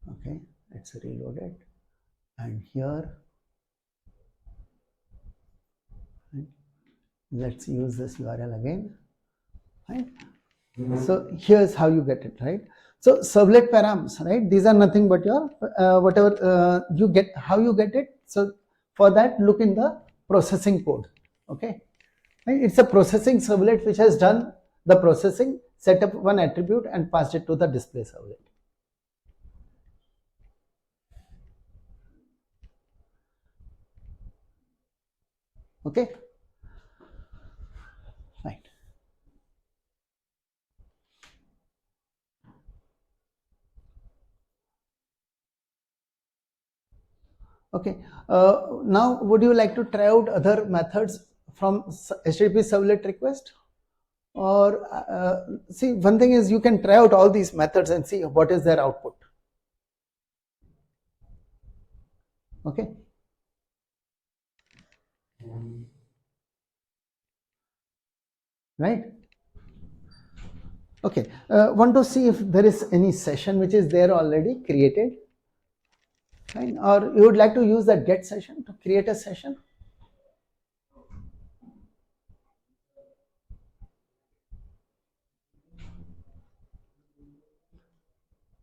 Okay, it's reloaded, and here, let's use this URL again. Right? So here's how you get it, right? So servlet params, right? These are nothing but your whatever you get, how you get it. So for that, look in the processing code. Okay, right? It's a processing servlet which has done the processing, set up one attribute and passed it to the display servlet. Okay, right. Okay, now would you like to try out other methods from HTTP servlet request? Or see, one thing is you can try out all these methods and see what is their output. Okay. Right. Okay. Want to see if there is any session which is there already created, right? Or you would like to use that get session to create a session.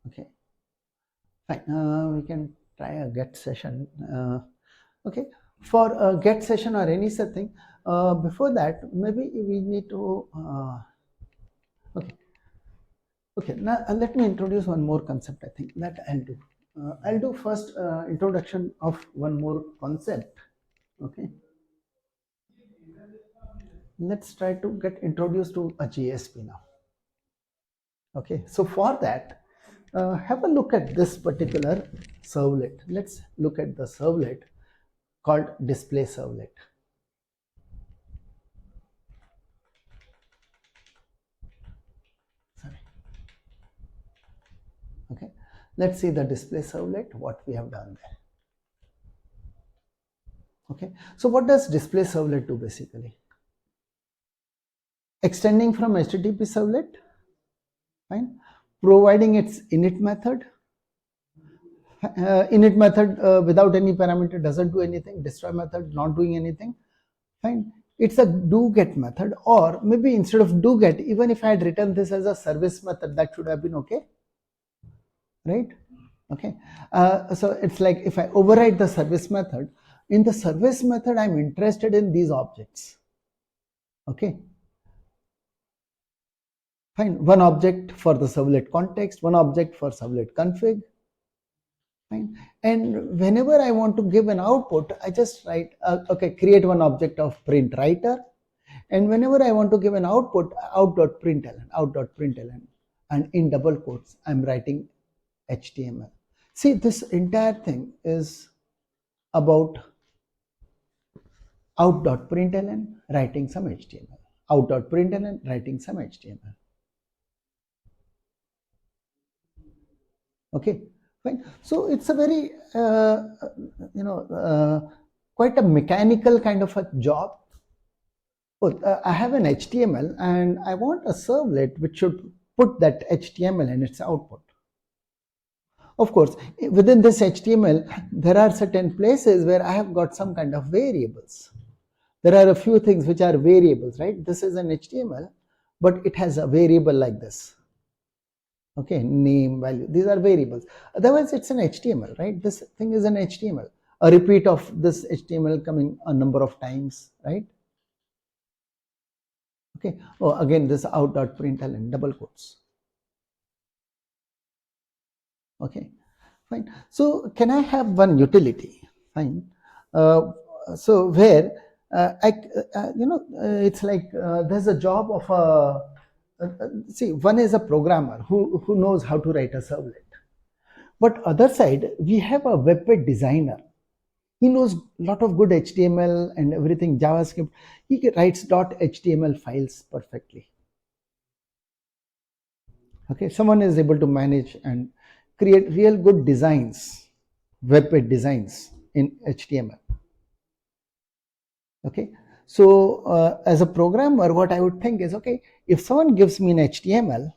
Okay. Fine. We can try a get session. Okay. For a get session or any such thing, before that, maybe we need to. Okay. Okay, now let me introduce one more concept. I think that I'll do. I'll do first introduction of one more concept. Okay, let's try to get introduced to a JSP now. Okay, so for that, have a look at this particular servlet. Let's look at the servlet called display servlet. Sorry. Okay, let's see the display servlet, what we have done there. Okay, so what does display servlet do basically? Extending from HTTP servlet, fine, providing its init method. Init method without any parameter doesn't do anything. Destroy method not doing anything, fine. It's a do get method, or maybe instead of do get, even if I had written this as a service method, that should have been okay, right? Okay, so it's like if I override the service method, in the service method I'm interested in these objects. Okay, fine. One object for the servlet context, one object for servlet config, fine. And whenever I want to give an output, I just write okay, create one object of print writer, and whenever I want to give an output, out.println, and in double quotes I'm writing HTML. See, this entire thing is about out.println writing some HTML, out.println writing some HTML. Okay, fine. So it's a very quite a mechanical kind of a job. I have an HTML and I want a servlet which should put that HTML in its output. Of course, within this HTML, there are certain places where I have got some kind of variables. There are a few things which are variables, right? This is an HTML, but it has a variable like this. Okay, name, value, these are variables. Otherwise, it's an HTML, right? This thing is an HTML. A repeat of this HTML coming a number of times, right? Okay. Oh, again, this out.println double quotes. Okay, fine. So can I have one utility? Fine. So where it's like there's a job of see, one is a programmer who knows how to write a servlet, but other side we have a web page designer. He knows a lot of good HTML and everything, JavaScript. He writes .html files perfectly. Okay, someone is able to manage and create real good designs, web page designs in HTML. Okay, so as a programmer, what I would think is, okay, if someone gives me an HTML,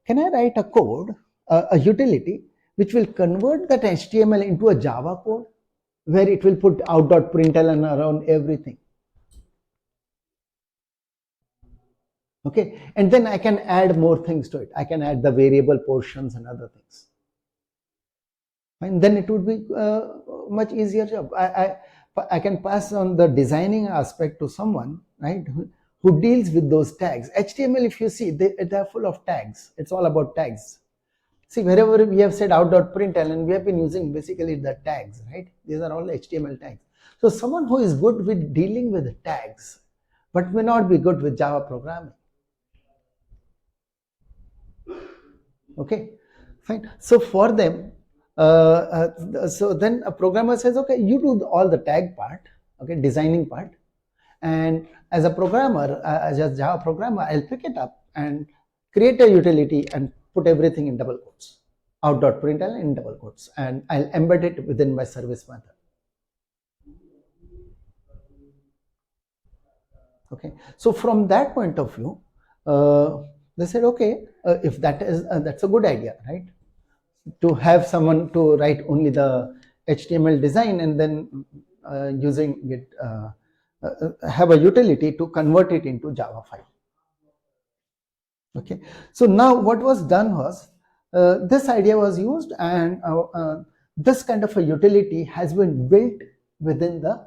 can I write a code, a utility, which will convert that HTML into a Java code, where it will put out.println around everything. Okay, and then I can add more things to it. I can add the variable portions and other things. And then it would be much easier job. I can pass on the designing aspect to someone, right, who deals with those tags. HTML, if you see, they're full of tags. It's all about tags. See, wherever we have said out.println, we have been using basically the tags, right? These are all HTML tags. So someone who is good with dealing with tags, but may not be good with Java programming. Okay, fine. So for them, so then a programmer says, okay, you do all the tag part, okay, designing part, and as a programmer, as a Java programmer, I'll pick it up and create a utility and put everything in double quotes, out.println in double quotes, and I'll embed it within my service method. Okay, so from that point of view, they said, okay, if that is that's a good idea, right? To have someone to write only the HTML design and then using it, have a utility to convert it into Java file. Okay, so now what was done was, this idea was used, and this kind of a utility has been built within the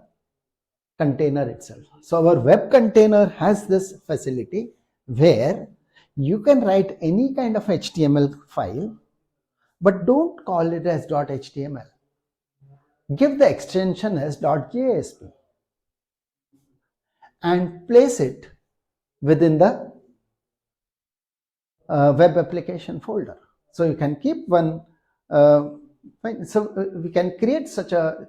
container itself. So our web container has this facility where you can write any kind of HTML file, but don't call it as .html. Give the extension as .jsp and place it within the web application folder. So you can keep one, so we can create such a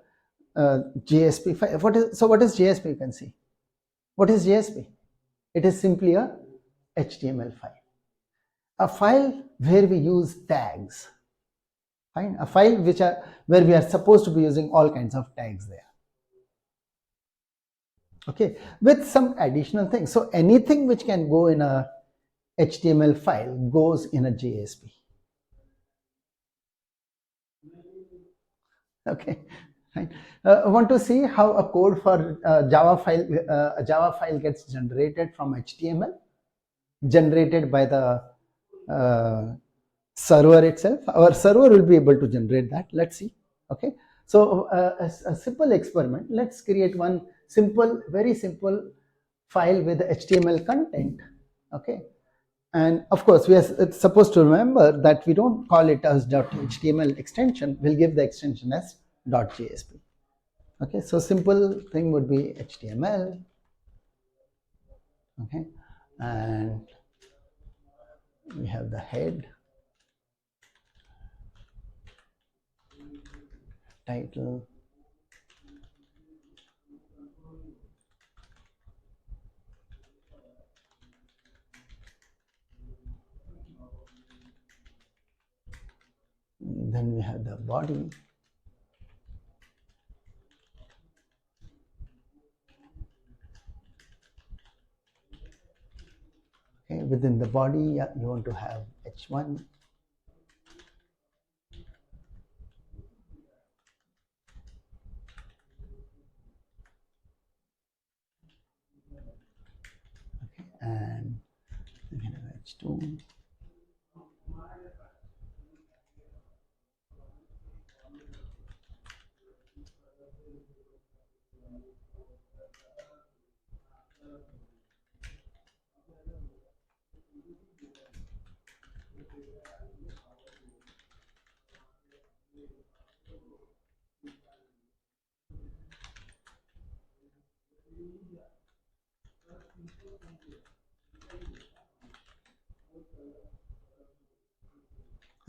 JSP file. What is JSP? You can see. What is JSP? It is simply a HTML file. A file where we use tags. Fine. A file where we are supposed to be using all kinds of tags there. Okay, with some additional things. So anything which can go in a HTML file goes in a JSP. Okay, right. I want to see how a code for a Java file gets generated from HTML, generated by the server itself. Our server will be able to generate that. Let's see. Okay, so a simple experiment. Let's create one simple, very simple file with HTML content. Okay, and of course we are supposed to remember that we don't call it as .html extension. We'll give the extension as .jsp. Okay, so simple thing would be HTML. Okay, and we have the head, title, then we have the body, okay, within the body you want to have h1, okay, and we can have h2,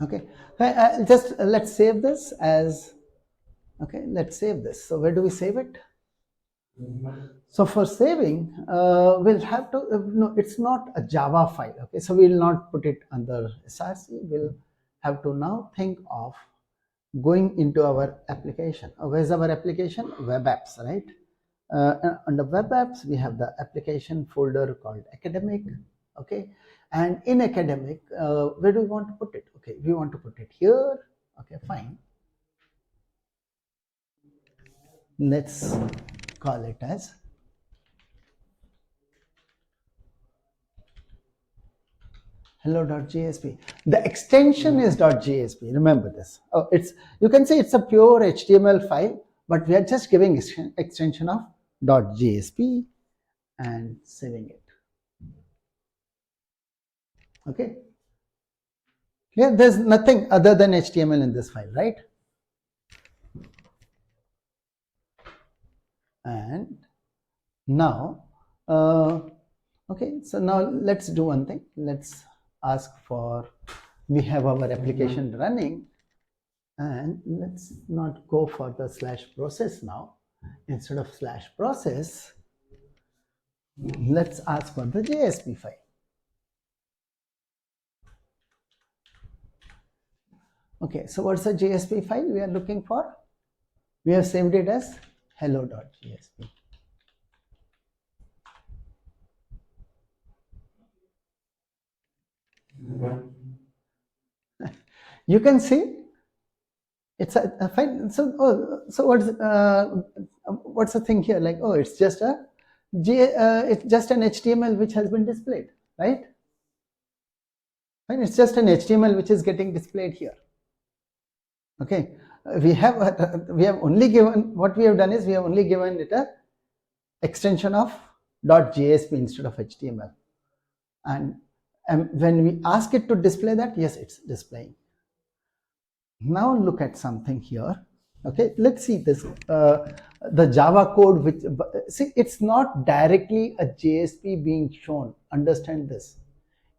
okay. Just let's save this as, okay, let's save this. So where do we save it? So for saving, we'll have to, no, it's not a Java file. Okay, so we'll not put it under SRC. We'll have to now think of going into our application. Where's our application? Web apps, right? Under web apps, we have the application folder called academic. Okay, and in academic, where do we want to put it? Okay, we want to put it here. Okay, fine. Let's call it as hello.jsp. The extension is .jsp. Remember this. Oh, you can say it's a pure HTML file, but we are just giving extension of .jsp and saving it. Okay. Here, there's nothing other than HTML in this file, right? And now, okay, so now let's do one thing. Let's ask for, we have our application running, and let's not go for the /process now. Instead of /process, let's ask for the JSP file. Okay, so what's the JSP file we are looking for? We have saved it as hello.jsp. You can see it's a file. So, so what's the thing here? Like, oh, it's just it's just an HTML which has been displayed, right? Fine, it's just an HTML which is getting displayed here. Okay, we have only given, what we have done is we have only given it a extension of .jsp instead of HTML, and when we ask it to display that, yes, it's displaying. Now look at something here. Okay, let's see this, the Java code, which, see, it's not directly a JSP being shown. Understand this.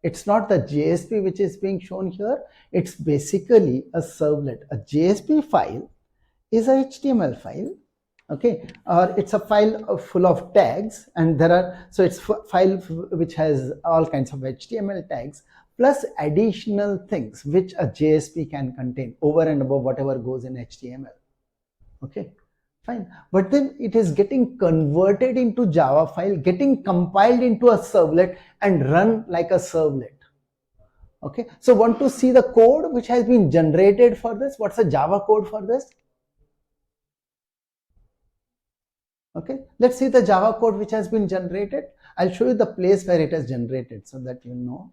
It's not the JSP which is being shown here. It's basically a servlet. A JSP file is a HTML file, okay, or it's a file full of tags, and there are, so it's a file which has all kinds of HTML tags plus additional things which a JSP can contain over and above whatever goes in HTML. Okay, fine, but then it is getting converted into Java file, getting compiled into a servlet and run like a servlet. Okay, so want to see the code which has been generated for this? What's the Java code for this? Okay, let's see the Java code which has been generated. I'll show you the place where it is generated so that you know.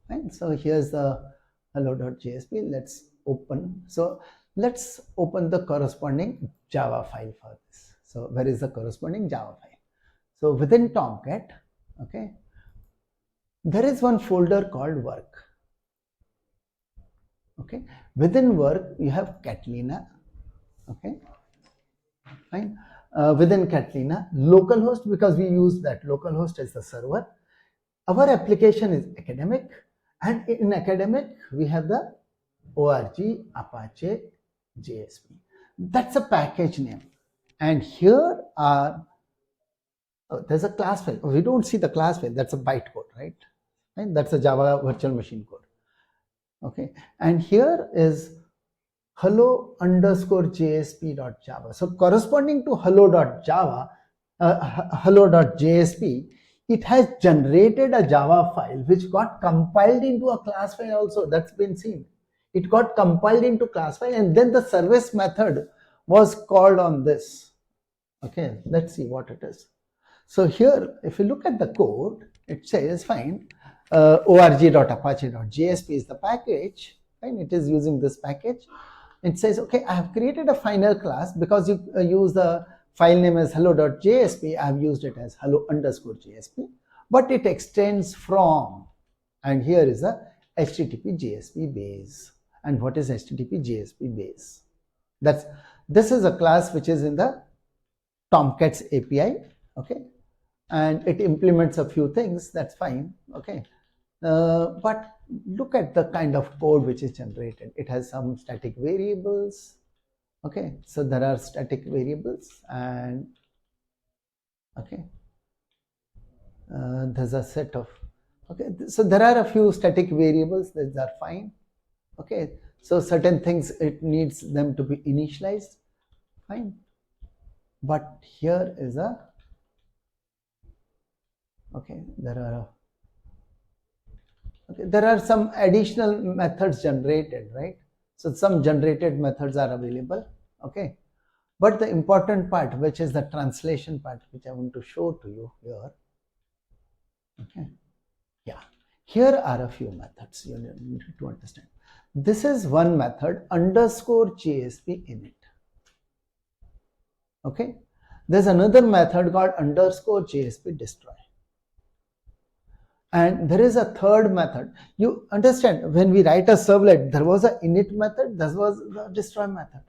Right, so here's the hello.jsp. Let's open. So let's open the corresponding Java file for this. So where is the corresponding Java file? So within Tomcat, okay, there is one folder called work. Okay, within work you have Catalina. Okay, fine. Within Catalina, localhost, because we use that localhost as the server. Our application is academic, and in academic we have the org Apache JSP. That's a package name, and here are, there's a class file. We don't see the class file. That's a bytecode, right? And that's a Java virtual machine code. Okay, and here is hello_jsp.java. So corresponding to hello.java, hello.jsp, it has generated a Java file which got compiled into a class file also. That's been seen. It got compiled into class file, and then the service method was called on this. Okay, let's see what it is. So here, if you look at the code, it says, fine, org.apache.jsp is the package. Fine, it is using this package. It says, okay, I have created a final class because you use the file name as hello.jsp. I have used it as hello_jsp, but it extends from, and here is a HTTP JSP base. And what is HTTP JSP base? This is a class which is in the Tomcats API. Okay, and it implements a few things. That's fine. Okay, but look at the kind of code which is generated. It has some static variables. Okay, so there are static variables, and okay, there's a set of, okay, so there are a few static variables that are fine. Okay, so certain things it needs them to be initialized, fine, but here is a, okay, there are some additional methods generated, right? So some generated methods are available. Okay, but the important part, which is the translation part, which I want to show to you here. Okay, yeah, Here are a few methods you need to understand. This is one method, underscore JSP init. Okay, there's another method called underscore JSP destroy. And there is a third method. You understand, when we write a servlet, there was a init method, this was the destroy method.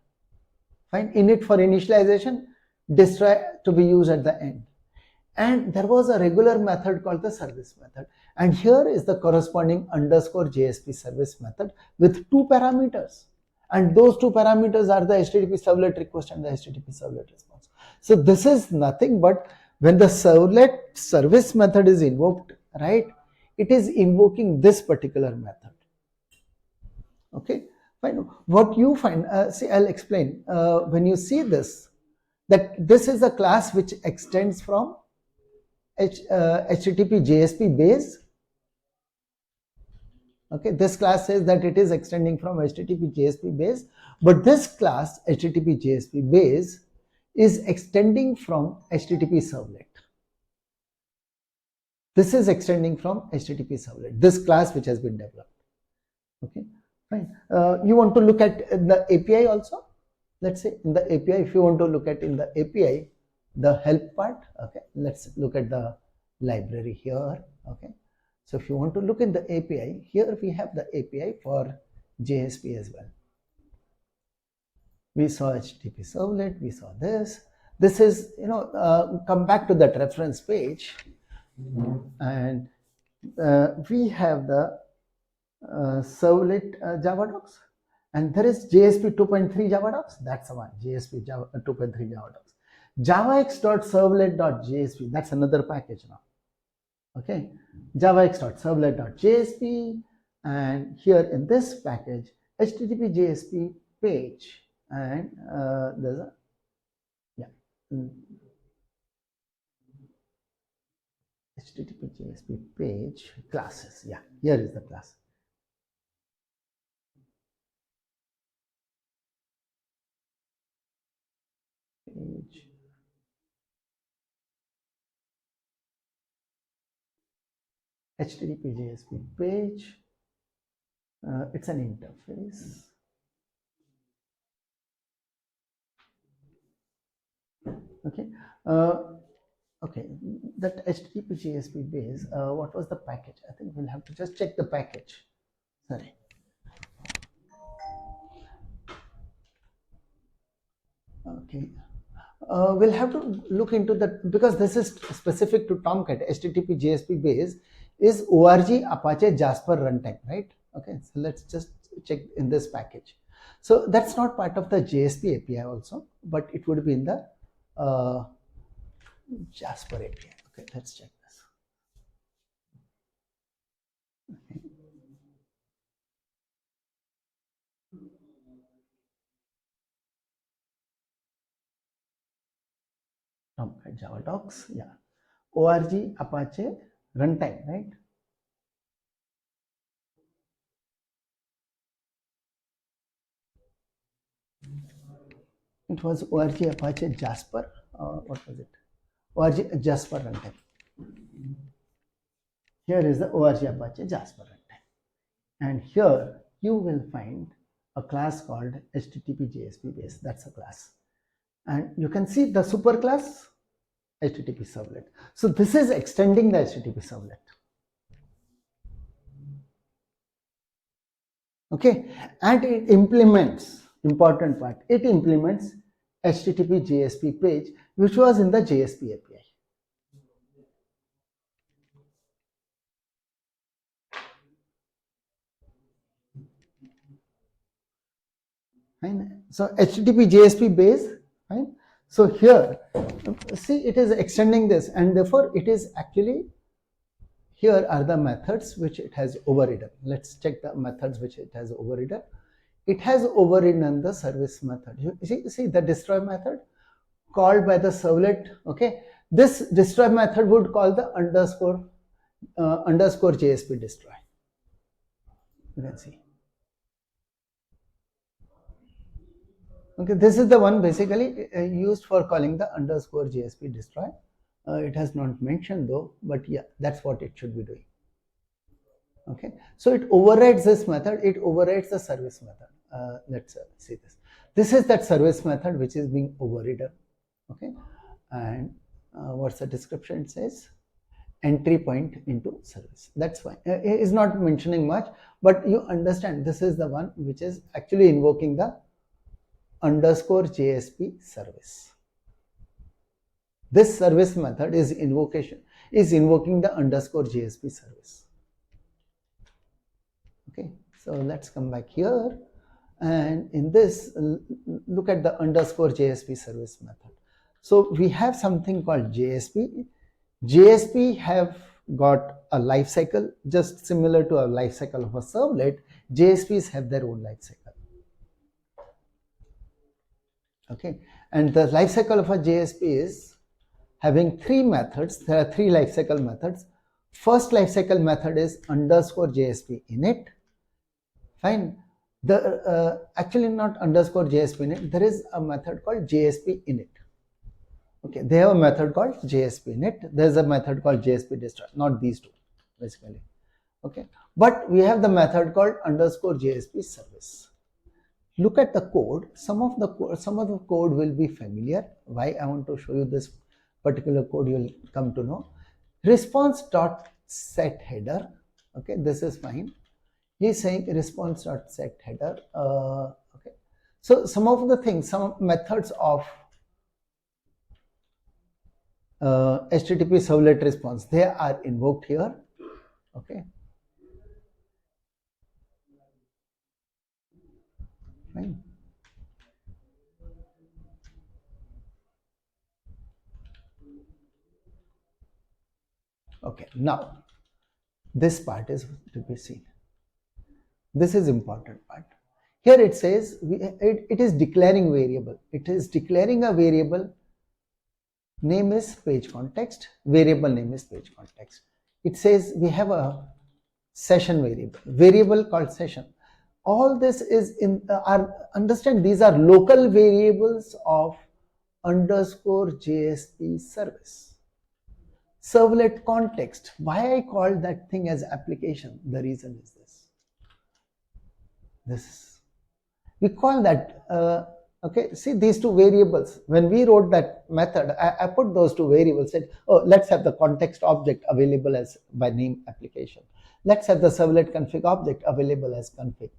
Fine, init for initialization, destroy to be used at the end. And there was a regular method called the service method. And here is the corresponding underscore JSP service method with two parameters. And those two parameters are the HTTP servlet request and the HTTP servlet response. So this is nothing but when the servlet service method is invoked, right, it is invoking this particular method. Okay, fine. What you find, see, I'll explain. When you see this, that this is a class which extends from HTTP JSP base. Okay, this class says that it is extending from HTTP JSP base, but this class HTTP JSP base is extending from HTTP servlet. This is extending from HTTP servlet, this class which has been developed. Okay, fine. You want to look at the API also? Let's say in the API, if you want to look at in the API, the help part, okay, let's look at the library here. Okay, so if you want to look in the API, here we have the API for JSP as well. We saw HTTP servlet, we saw this. This is, come back to that reference page, and we have the servlet Java docs, and there is JSP 2.3 Java docs. That's the one, JSP Java 2.3 Java docs. javax.servlet.jsp, that's another package now. Okay, javax.servlet.jsp, and here in this package, HTTP JSP page, and there's a, yeah, HTTP JSP page classes. Yeah, here is the class. Page. HTTP JSP page. It's an interface. Okay. Okay, that HTTP JSP base, what was the package? I think we'll have to just check the package. Sorry. Okay. We'll have to look into that because this is specific to Tomcat. HTTP JSP base is org Apache Jasper runtime, right? Okay, so let's just check in this package. So that's not part of the JSP API also, but it would be in the Jasper API. Okay, let's check this. Okay. Tomcat Java docs, yeah. org Apache runtime, right? It was org Apache Jasper. What was it? org Jasper runtime. Here is the org Apache Jasper runtime. And here you will find a class called HTTP JSP base. That's a class. And you can see the superclass HTTP servlet. So this is extending the HTTP servlet. Okay, and it implements, important part, it implements HTTP JSP page, which was in the JSP API. Fine. So HTTP JSP base, fine. So here, see, it is extending this, and therefore it is actually, here are the methods which it has overridden. Let's check the methods which it has overridden. It has overridden the service method. You see the destroy method called by the servlet. Okay, this destroy method would call the underscore JSP destroy. You can see. Okay, this is the one basically used for calling the underscore JSP destroy. It has not mentioned though, but yeah, that's what it should be doing. Okay, so it overrides this method, it overrides the service method. Let's see this. This is that service method which is being overridden. Okay, and what's the description? It says entry point into service. That's fine. It is not mentioning much, but you understand this is the one which is actually invoking the underscore JSP service. This service method is invoking the underscore JSP service. Okay, so let's come back here, and in this, look at the underscore JSP service method. So we have something called JSP. JSP have got a life cycle just similar to a life cycle of a servlet. JSPs have their own life cycle. Okay, and the life cycle of a JSP is having three methods. There are three life cycle methods. First life cycle method is underscore JSP init. Fine. The actually not underscore JSP init. There is a method called JSP init. Okay, they have a method called JSP init. There's a method called JSP destroy. Not these two, basically. Okay, but we have the method called underscore JSP service. Look at the code. Some of the code will be familiar. Why I want to show you this particular code, you will come to know. Response dot set header. Okay, this is fine. He is saying response dot set header. Okay, so some of the things, some methods of HTTP servlet response, they are invoked here. Okay, fine. Okay, now this part is to be seen. This is important part. Here it says it is declaring variable. It is declaring a variable. Name is page context. Variable name is page context. It says we have a session variable called session. All this is in understand these are local variables of underscore JSP service. Servlet context. Why I called that thing as application? The reason is this. We call that okay, see these two variables. When we wrote that method, I put those two variables, said, oh, let's have the context object available as by name application. Let's have the servlet config object available as config.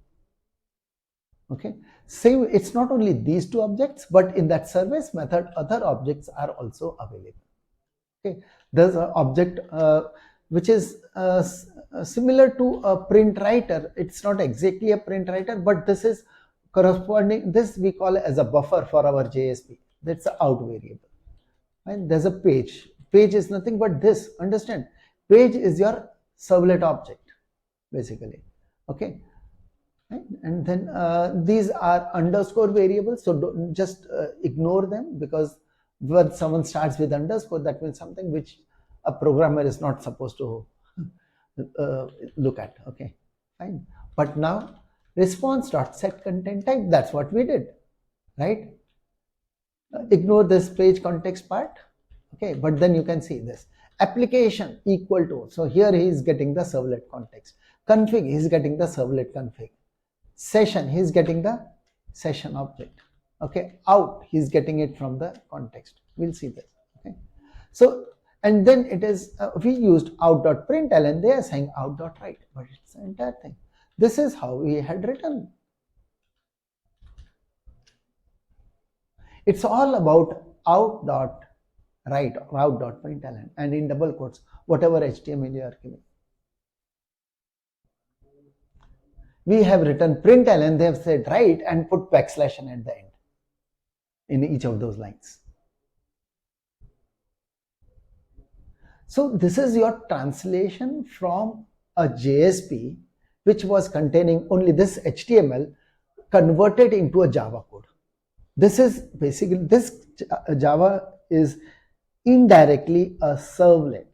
Okay, same, it's not only these two objects, but in that service method, other objects are also available. Okay, there's an object which is similar to a print writer. It's not exactly a print writer, but this is corresponding, this we call as a buffer for our JSP. That's the out variable. And there's a page. Page is nothing but this. Understand? Page is your servlet object, basically. Okay. Right? And then these are underscore variables, so don't just ignore them, because when someone starts with underscore, that means something which a programmer is not supposed to look at. Okay, fine. But now response dot set content type, that's what we did, right? Ignore this page context part. Okay, but then you can see this application equal to, so here he is getting the servlet context. Config, he is getting the servlet config. Session, he is getting the session object. Okay, out, he is getting it from the context. We'll see this. Okay, so and then it is we used out.println, they are saying out.write, but it's the entire thing. This is how we had written. It's all about out.write, out.println, and in double quotes whatever HTML you are giving. We have written println, they have said write and put backslash n at the end in each of those lines. So this is your translation from a JSP which was containing only this HTML converted into a Java code. This is basically, this Java is indirectly a servlet.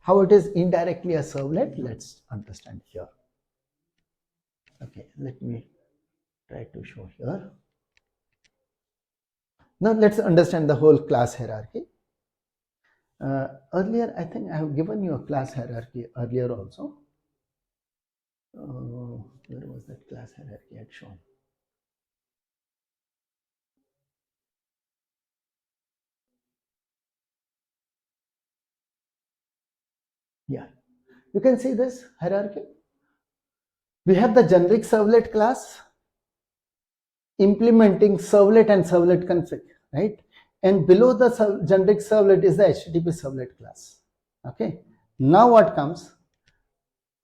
How it is indirectly a servlet, let's understand here. Okay, let me try to show here. Now let's understand the whole class hierarchy. Earlier, I think I have given you a class hierarchy earlier also. where was that class hierarchy I had shown? Yeah, you can see this hierarchy. We have the generic servlet class implementing servlet and servlet config, right? And below the generic servlet is the HTTP servlet class. Okay, now what comes?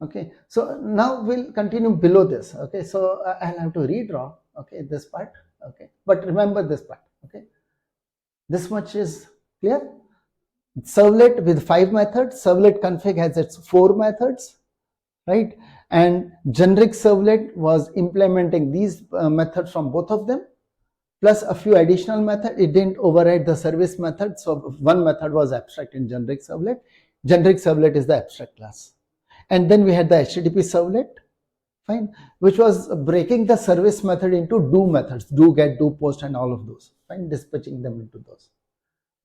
Okay, so now we'll continue below this. Okay, so I'll have to redraw, okay, this part. Okay, but remember this part. Okay, this much is clear. Servlet with 5 methods, servlet config has its 4 methods, right? And generic servlet was implementing these methods from both of them, plus a few additional methods. It didn't override the service method, so one method was abstract in generic servlet. Generic servlet is the abstract class. And then we had the HTTP servlet, fine, which was breaking the service method into do methods, do, get, do, post, and all of those, fine, dispatching them into those.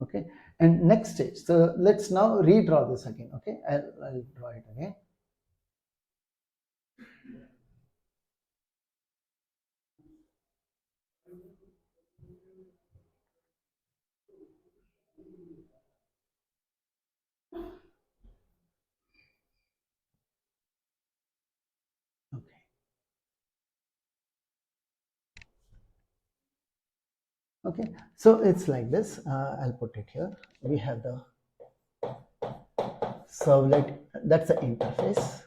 Okay, and next stage. So let's now redraw this again. Okay, I'll draw it again. Okay. Okay, so it's like this. I'll put it here. We have the servlet, that's the interface.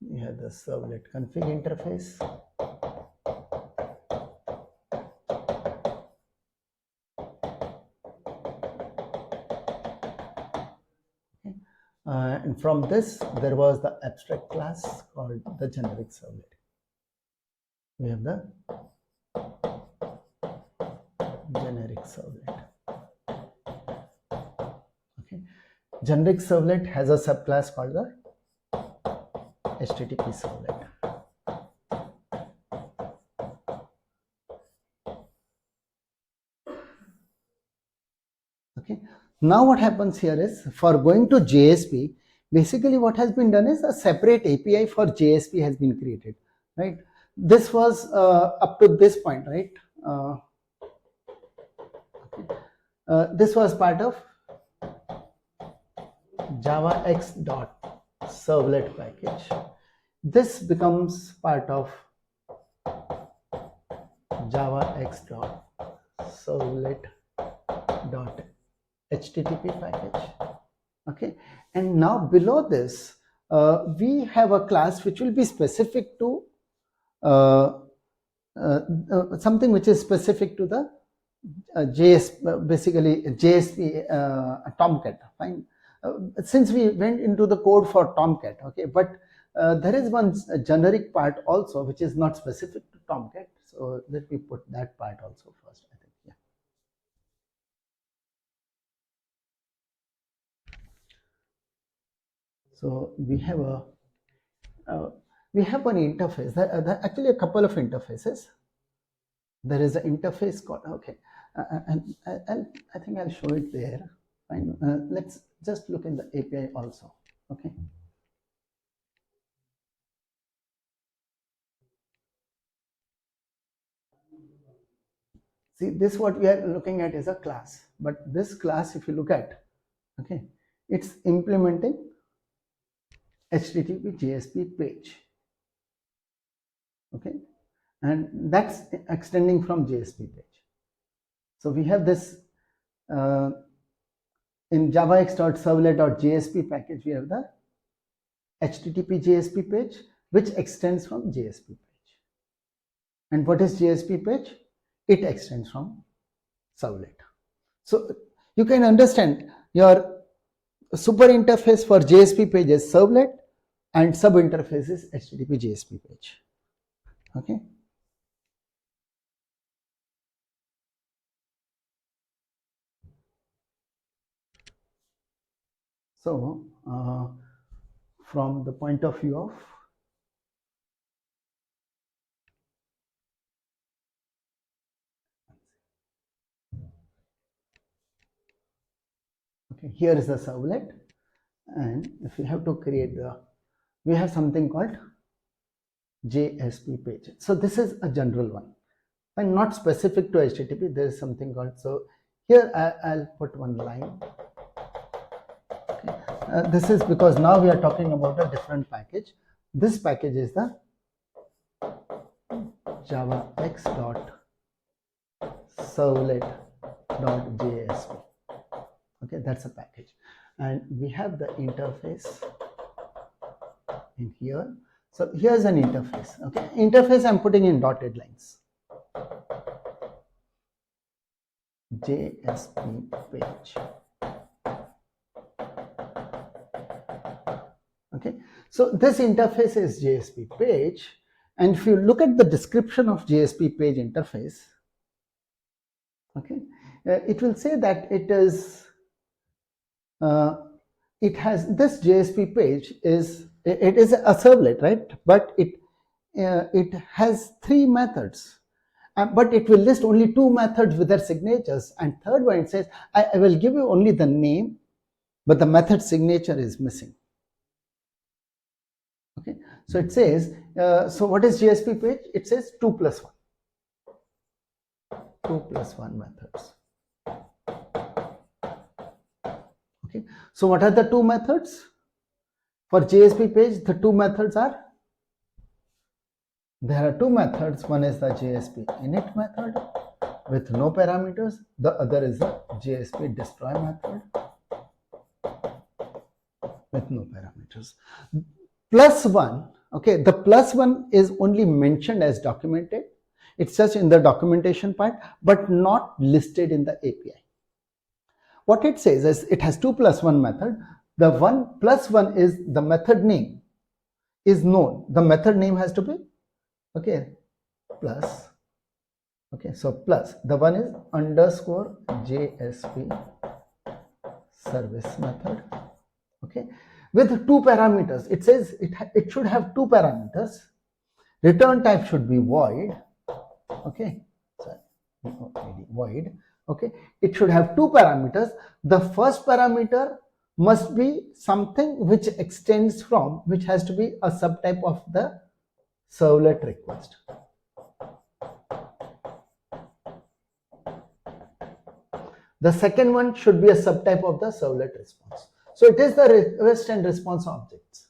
We have the servlet config interface. Okay. And from this, there was the abstract class called the generic servlet. We have the generic servlet. Okay. Generic servlet has a subclass called the HTTP servlet. Okay. Now what happens here is, for going to JSP, basically what has been done is a separate API for JSP has been created, right? This was up to this point, right? This was part of javax.servlet package. This becomes part of javax.servlet.http package. Okay, and now below this, we have a class which will be specific to something which is specific to the basically JSP Tomcat. Fine. Since we went into the code for Tomcat, okay, but there is one generic part also which is not specific to Tomcat. So let me put that part also first, I think. Yeah. So we have an interface. Actually a couple of interfaces. There is an interface called, okay, and I think I'll show it there. Fine. Let's just look in the API also. Okay. See, this what we are looking at is a class, but this class, if you look at, okay, it's implementing HTTP JSP page. Okay, and that's extending from JSP page. So we have this in javax.servlet.jsp package, we have the HTTP JSP page, which extends from JSP page. And what is JSP page? It extends from servlet. So you can understand your super interface for JSP page is servlet and sub interface is HTTP JSP page. Okay. So from the point of view of okay, here is the servlet. And if we have to create we have something called JSP page. So this is a general one and not specific to HTTP. There is something called, so here I'll put one line. This is because now we are talking about a different package. This package is the javax.servlet.jsp. Okay, that's a package, and we have the interface in here. So here's an interface. Okay, interface I'm putting in dotted lines. JSP page. Okay, so this interface is JSP page, and if you look at the description of JSP page interface, okay, it will say that it is it has this JSP page is a servlet, right? But it has 3 methods, but it will list only 2 methods with their signatures, and third one it says I will give you only the name, but the method signature is missing. Okay, so it says, so what is JSP page? It says 2 plus 1. 2 plus 1 methods. Okay, so what are the 2 methods? For JSP page, the 2 methods are, there are 2 methods. One is the JSP init method with no parameters. The other is the JSP destroy method with no parameters. Plus 1, okay, the plus 1 is only mentioned as documented. It's just in the documentation part, but not listed in the API. What it says is it has 2 plus 1 method. The 1 plus 1 is the method name is known. The method name has to be, okay, plus. Okay, so plus, the one is underscore JSP service method. Okay, with 2 parameters. It says it should have 2 parameters. Return type should be void. Okay, sorry, void. Okay, it should have 2 parameters. The first parameter must be something which extends from, which has to be a subtype of the servlet request. The second one should be a subtype of the servlet response. So it is the request and response objects.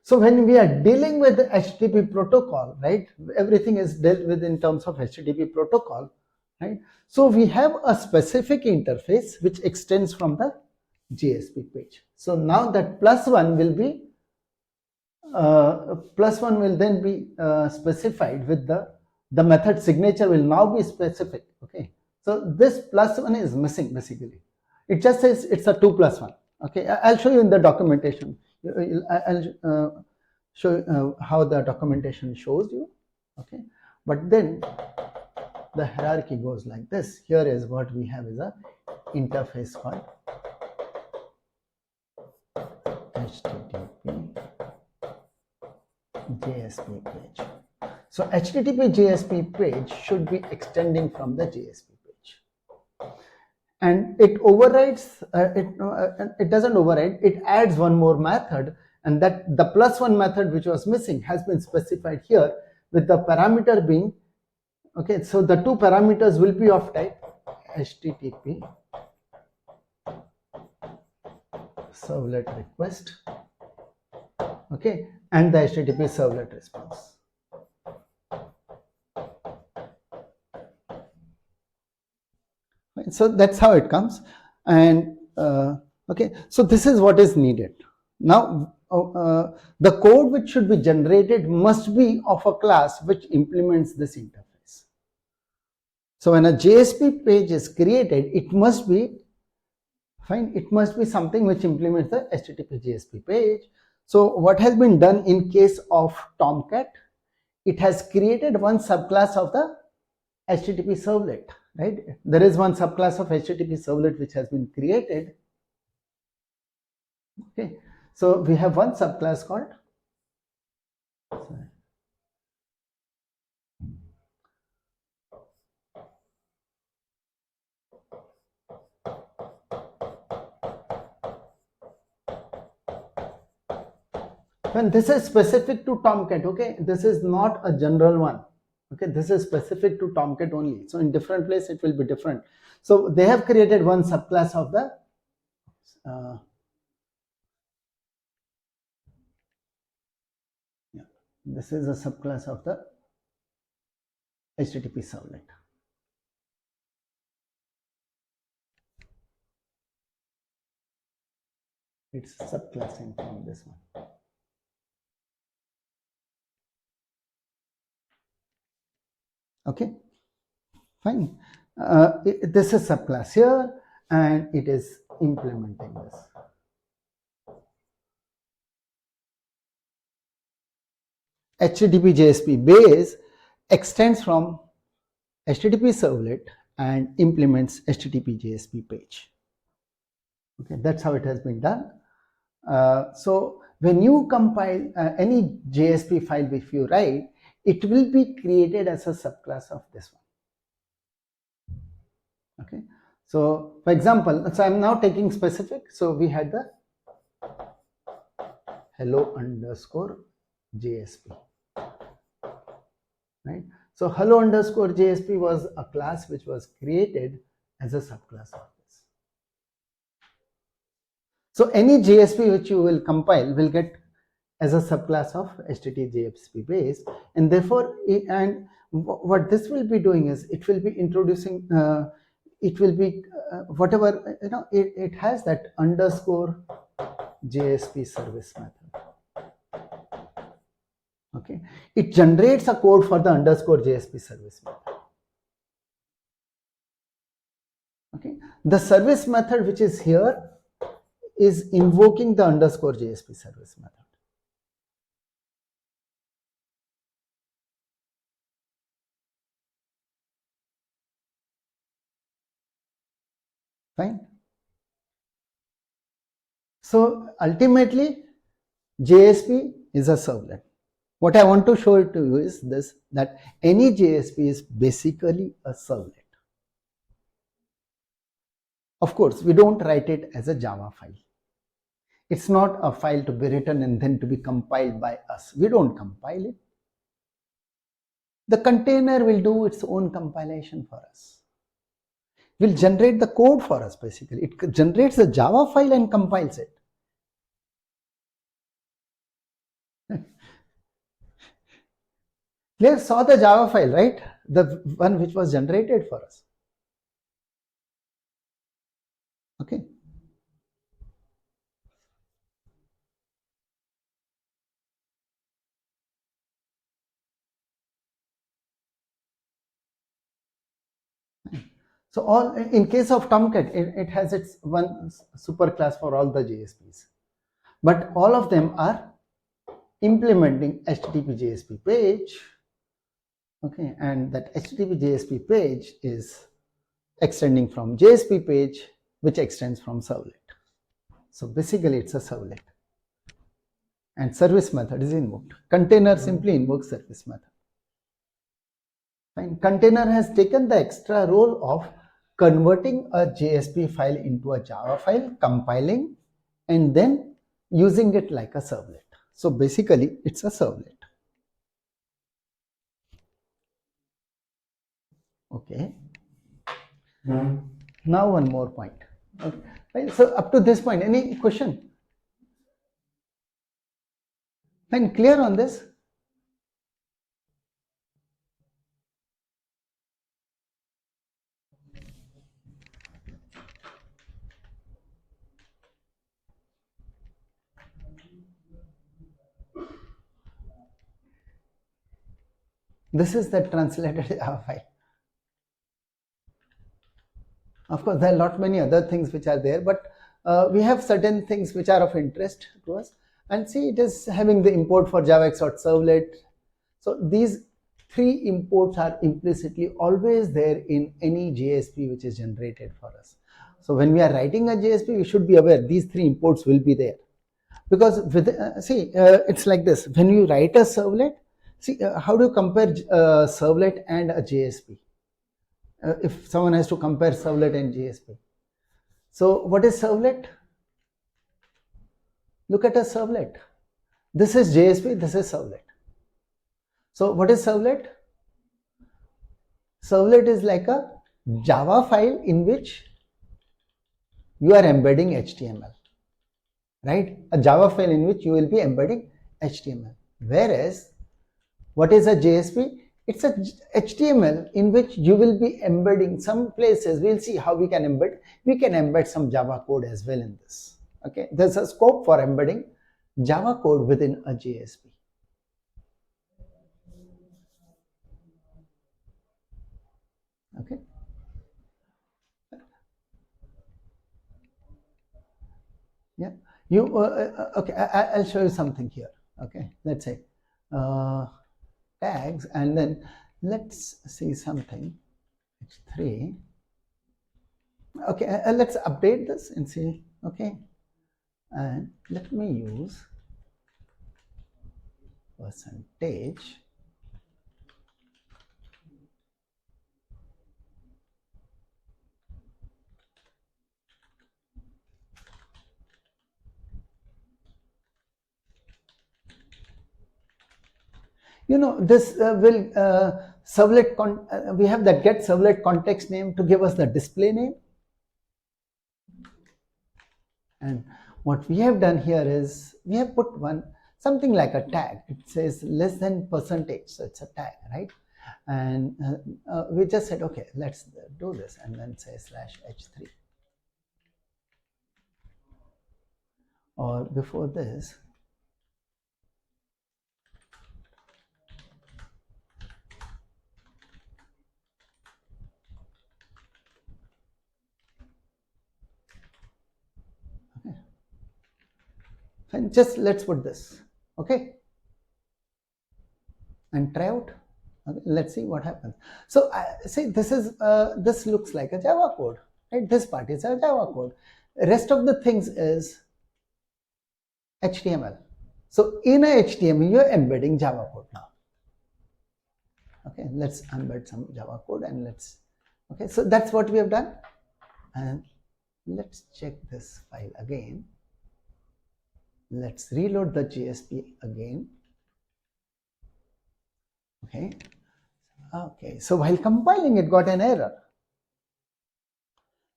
So when we are dealing with the HTTP protocol, right, everything is dealt with in terms of HTTP protocol, right? So we have a specific interface which extends from the JSP page. So now that plus 1 will be then be specified with the method signature will now be specific. Okay, so this plus 1 is missing basically. It just says it's a 2 plus 1. Okay, I'll show you in the documentation. I'll show how the documentation shows you. Okay, but then the hierarchy goes like this. Here is what we have is a interface called HTTP JSP page. So HTTP JSP page should be extending from the JSP page, and it overrides. It doesn't override. It adds one more method, and that the plus 1 method which was missing has been specified here with the parameter being, okay. So the 2 parameters will be of type HTTP servlet request, okay, and the HTTP servlet response. So that's how it comes, and okay, so this is what is needed. Now the code which should be generated must be of a class which implements this interface. So when a JSP page is created, it must be fine. It must be something which implements the HTTP JSP page. So what has been done in case of Tomcat? It has created one subclass of the HTTP servlet, right? There is one subclass of HTTP servlet which has been created. Okay, so we have one subclass called, When this is specific to Tomcat, okay, this is not a general one. Okay, this is specific to Tomcat only. So in different place it will be different. So they have created one subclass of the yeah, this is a subclass of the HTTP servlet. It's subclassing from this one. Okay, fine. This is subclass here, and it is implementing this. HTTP JSP base extends from HTTP servlet and implements HTTP JSP page. Okay, that's how it has been done. So when you compile any JSP file if you write, it will be created as a subclass of this one. Okay, so for example, so I'm now taking specific. So we had the hello underscore JSP, right? So hello underscore JSP was a class which was created as a subclass of this. So any JSP which you will compile will get as a subclass of HTTP JSP base, and therefore, and what this will be doing is it will be introducing, it will be whatever, you know, it has that underscore JSP service method. Okay, it generates a code for the underscore JSP service method. Okay, the service method which is here is invoking the underscore JSP service method. Fine. So ultimately, JSP is a servlet. What I want to show it to you is this, that any JSP is basically a servlet. Of course, we don't write it as a Java file. It's not a file to be written and then to be compiled by us. We don't compile it. The container will do its own compilation for us. Will generate the code for us basically. It generates the Java file and compiles it. Clear? Saw the Java file, right? The one which was generated for us. Okay. So all in case of Tomcat, it has its one superclass for all the JSPs, but all of them are implementing HTTP JSP page. Okay, and that HTTP JSP page is extending from JSP page, which extends from servlet. So basically, it's a servlet, and service method is invoked. Container simply invokes service method. Fine. Container has taken the extra role of converting a JSP file into a Java file, compiling, and then using it like a servlet. So basically, it's a servlet. Okay. Now one more point. Okay. Right. So up to this point, any question? Fine. Clear on this? This is the translated Java file. Of course, there are lot many other things which are there, but we have certain things which are of interest to us. And see, it is having the import for javax.servlet. So these three imports are implicitly always there in any JSP which is generated for us. So when we are writing a JSP, we should be aware these three imports will be there. Because with it's like this: when you write a servlet, see how do you compare servlet and a JSP? If someone has to compare servlet and JSP, so what is servlet? Look at a servlet. This is JSP, this is servlet. So what is servlet? Servlet is like a Java file in which you are embedding HTML, right? A Java file in which you will be embedding HTML. Whereas, what is a JSP? It's a HTML in which you will be embedding some places. We'll see how we can embed. We can embed some Java code as well in this. Okay, there's a scope for embedding Java code within a JSP. Okay. Yeah. You okay? I'll show you something here. Okay. Let's say tags, and then let's see something. H3. Okay. Let's update this and see. Okay. And let me use percentage. You know, this will servlet we have that get servlet context name to give us the display name. And what we have done here is we have put something like a tag. It says less than percentage, so it's a tag, right? And we just said, okay, let's do this, and then say /h3. Or before this, okay, and just let's put this, okay, and try out. Okay, let's see what happens. So see, this is this looks like a Java code, right? This part is a Java code. Rest of the things is HTML. So in a HTML, you're embedding Java code now. Okay, let's embed some Java code and let's, okay, so that's what we have done. And let's check this file again. Let's reload the JSP again. Okay. Okay, so while compiling, it got an error.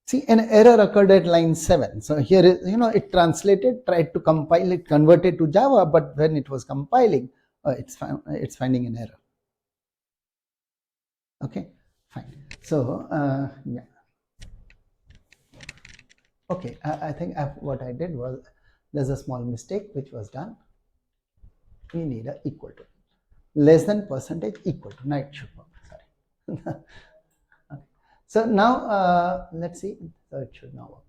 See, an error occurred at line 7. So here, it translated, tried to compile it, converted to Java, but when it was compiling, it's finding an error. Okay, fine. So, yeah. Okay, I think what I did was, there's a small mistake which was done. We need a equal to. Less than percentage equal to. Now it should work. Sorry. Okay. So now let's see. So it should now work.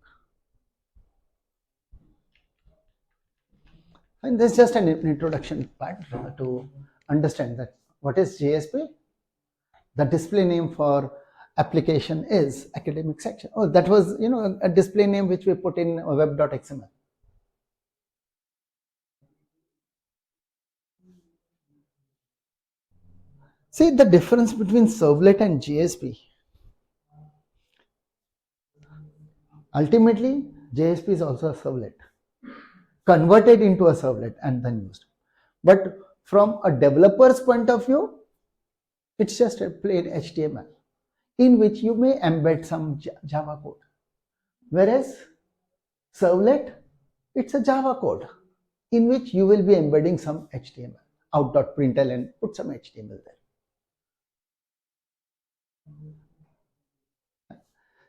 And this is just an introduction part to understand that what is JSP. The display name for application is academic section. Oh, that was a display name which we put in web.xml. See the difference between servlet and JSP. Ultimately, JSP is also a servlet, converted into a servlet and then used. But from a developer's point of view, it's just a plain HTML in which you may embed some Java code. Whereas servlet, it's a Java code in which you will be embedding some HTML, out.println and put some HTML there.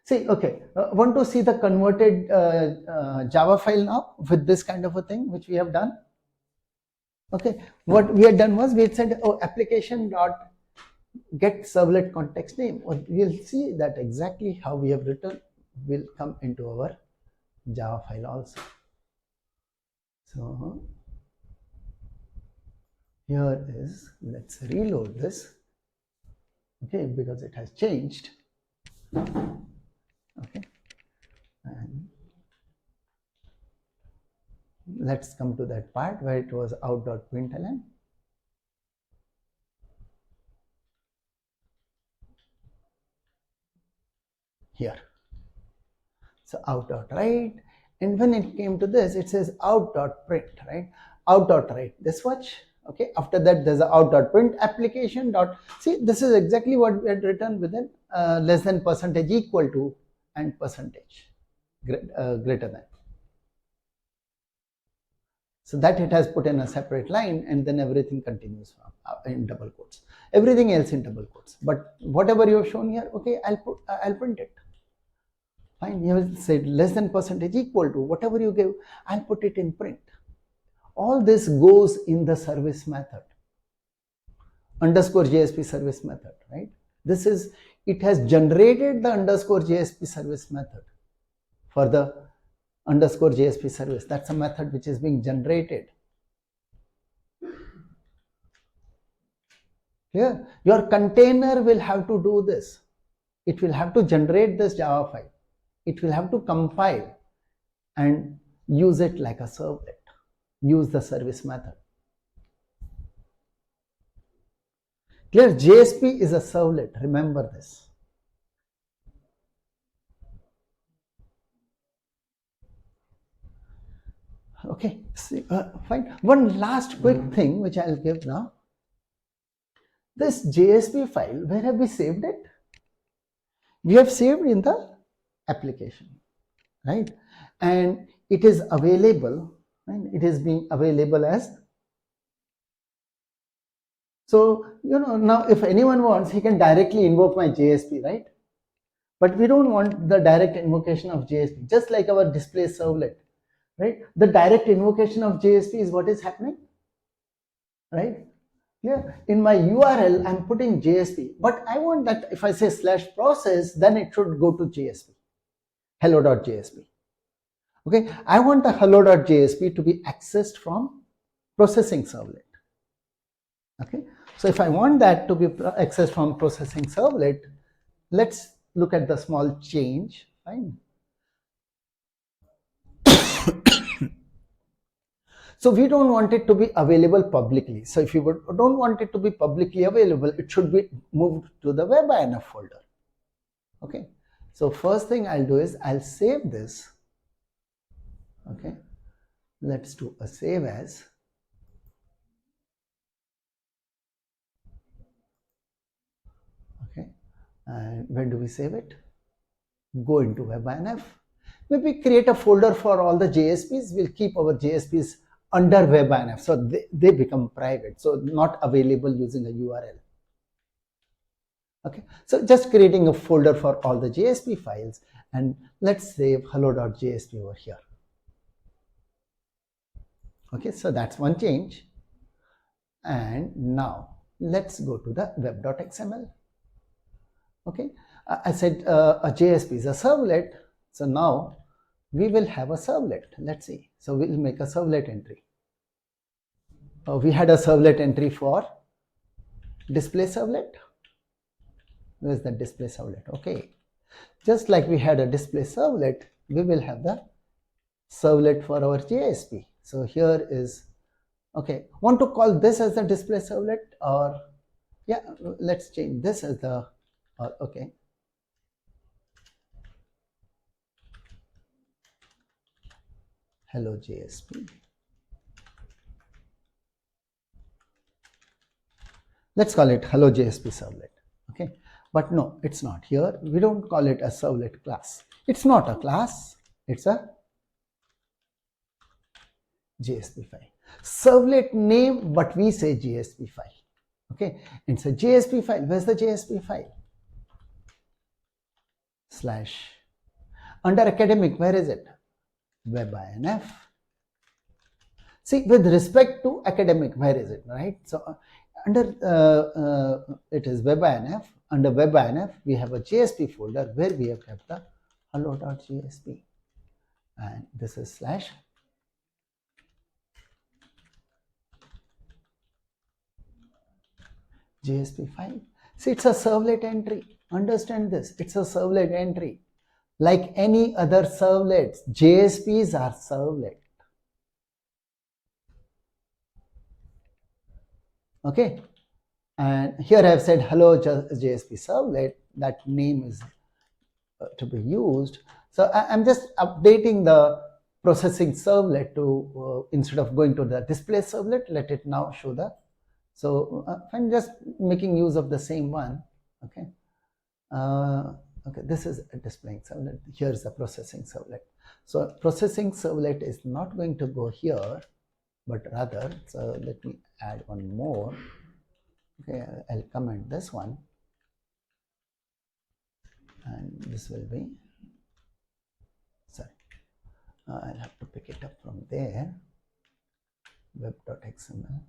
See, okay, want to see the converted Java file now with this kind of a thing which we have done? Okay, what we had done was we had said, oh, application dot get servlet context name. We'll see that exactly how we have written will come into our Java file also. So here is, let's reload this, okay, because it has changed. Okay, and let's come to that part where it was out.println. Here, so out.write, and when it came to this, it says out.print, right? out.write this much. Okay, after that there's a out.print application dot. See, this is exactly what we had written within less than percentage equal to and percentage greater than. So that it has put in a separate line, and then everything continues in double quotes. Everything else in double quotes. But whatever you have shown here, okay, I'll print it. Fine. You have said less than percentage equal to whatever you give. I'll put it in print. All this goes in the service method, underscore JSP service method, right? This is, it has generated the underscore JSP service method for the underscore JSP service. That's a method which is being generated. Clear? Your container will have to do this. It will have to generate this Java file. It will have to compile and use it like a servlet. Use the service method. Clear? JSP is a servlet. Remember this. Okay, see, fine. One last quick thing which I'll give now. This JSP file, where have we saved it? We have saved in the application, right? And it is available, right? It is being available as. So, you know, now if anyone wants, he can directly invoke my JSP, right? But we don't want the direct invocation of JSP, just like our display servlet, right? The direct invocation of JSP is what is happening, right? Yeah, in my URL, I'm putting JSP, but I want that if I say /process, then it should go to JSP, hello.jsp. Okay, I want the hello.jsp to be accessed from processing servlet. Okay, so if I want that to be accessed from processing servlet, let's look at the small change. Fine. So we don't want it to be available publicly. So if you don't want it to be publicly available, it should be moved to the web-inf folder. Okay. So first thing I'll do is I'll save this. Okay. Let's do a save as. Okay. And where do we save it? Go into web-inf. Maybe create a folder for all the JSPs. We'll keep our JSPs under web-inf, so they become private, so not available using a URL. Okay, so just creating a folder for all the JSP files, and let's save hello.jsp over here. Okay, so that's one change. And now let's go to the web.xml. Okay, I said a JSP is a servlet, so now we will have a servlet. Let's see. So we'll make a servlet entry. We had a servlet entry for display servlet. Where's the display servlet? Okay. Just like we had a display servlet, we will have the servlet for our JSP. So here is, okay, want to call this as the display servlet, or yeah, let's change this as the, okay. Hello JSP. Let's call it hello JSP servlet. Okay, but no, it's not. Here we don't call it a servlet class. It's not a class, it's a JSP file. Servlet name, but we say JSP file. Okay, it's a JSP file. Where's the JSP file? Slash under academic, where is it? Web-inf. See, with respect to academic, where is it, right? So under it is web-inf. Under web-inf, we have a JSP folder where we have kept the hello.jsp, and this is slash JSP file. See, it's a servlet entry. Understand this. It's a servlet entry. Like any other servlets, JSPs are servlet. Okay. And here I have said hello JSP servlet. That name is to be used. So I'm just updating the processing servlet to, instead of going to the display servlet, let it now show the, so I'm just making use of the same one, okay. Okay, this is a displaying servlet, here's the processing servlet. So processing servlet is not going to go here, but rather, so let me add one more, okay, I'll comment this one, and this will be, sorry, I'll have to pick it up from there, web.xml.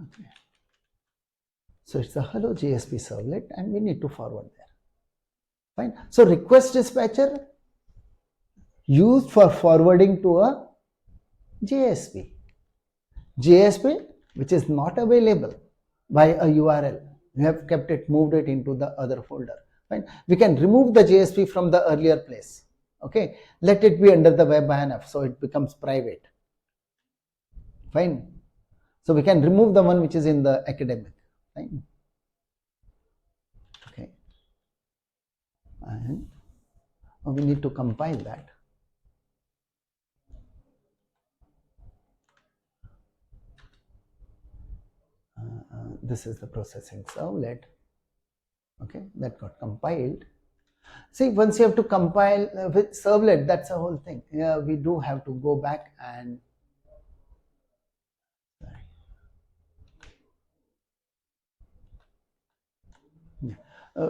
Okay. So it's a hello JSP servlet and we need to forward there. Fine. So request dispatcher used for forwarding to a JSP. JSP which is not available by a URL. We have kept it, moved it into the other folder. Fine. We can remove the JSP from the earlier place. Okay. Let it be under the web-inf so it becomes private. Fine. So we can remove the one which is in the academic. Fine. Okay. And we need to compile that. This is the processing servlet. Okay, that got compiled. See, once you have to compile with servlet, that's the whole thing. Yeah, we do have to go back and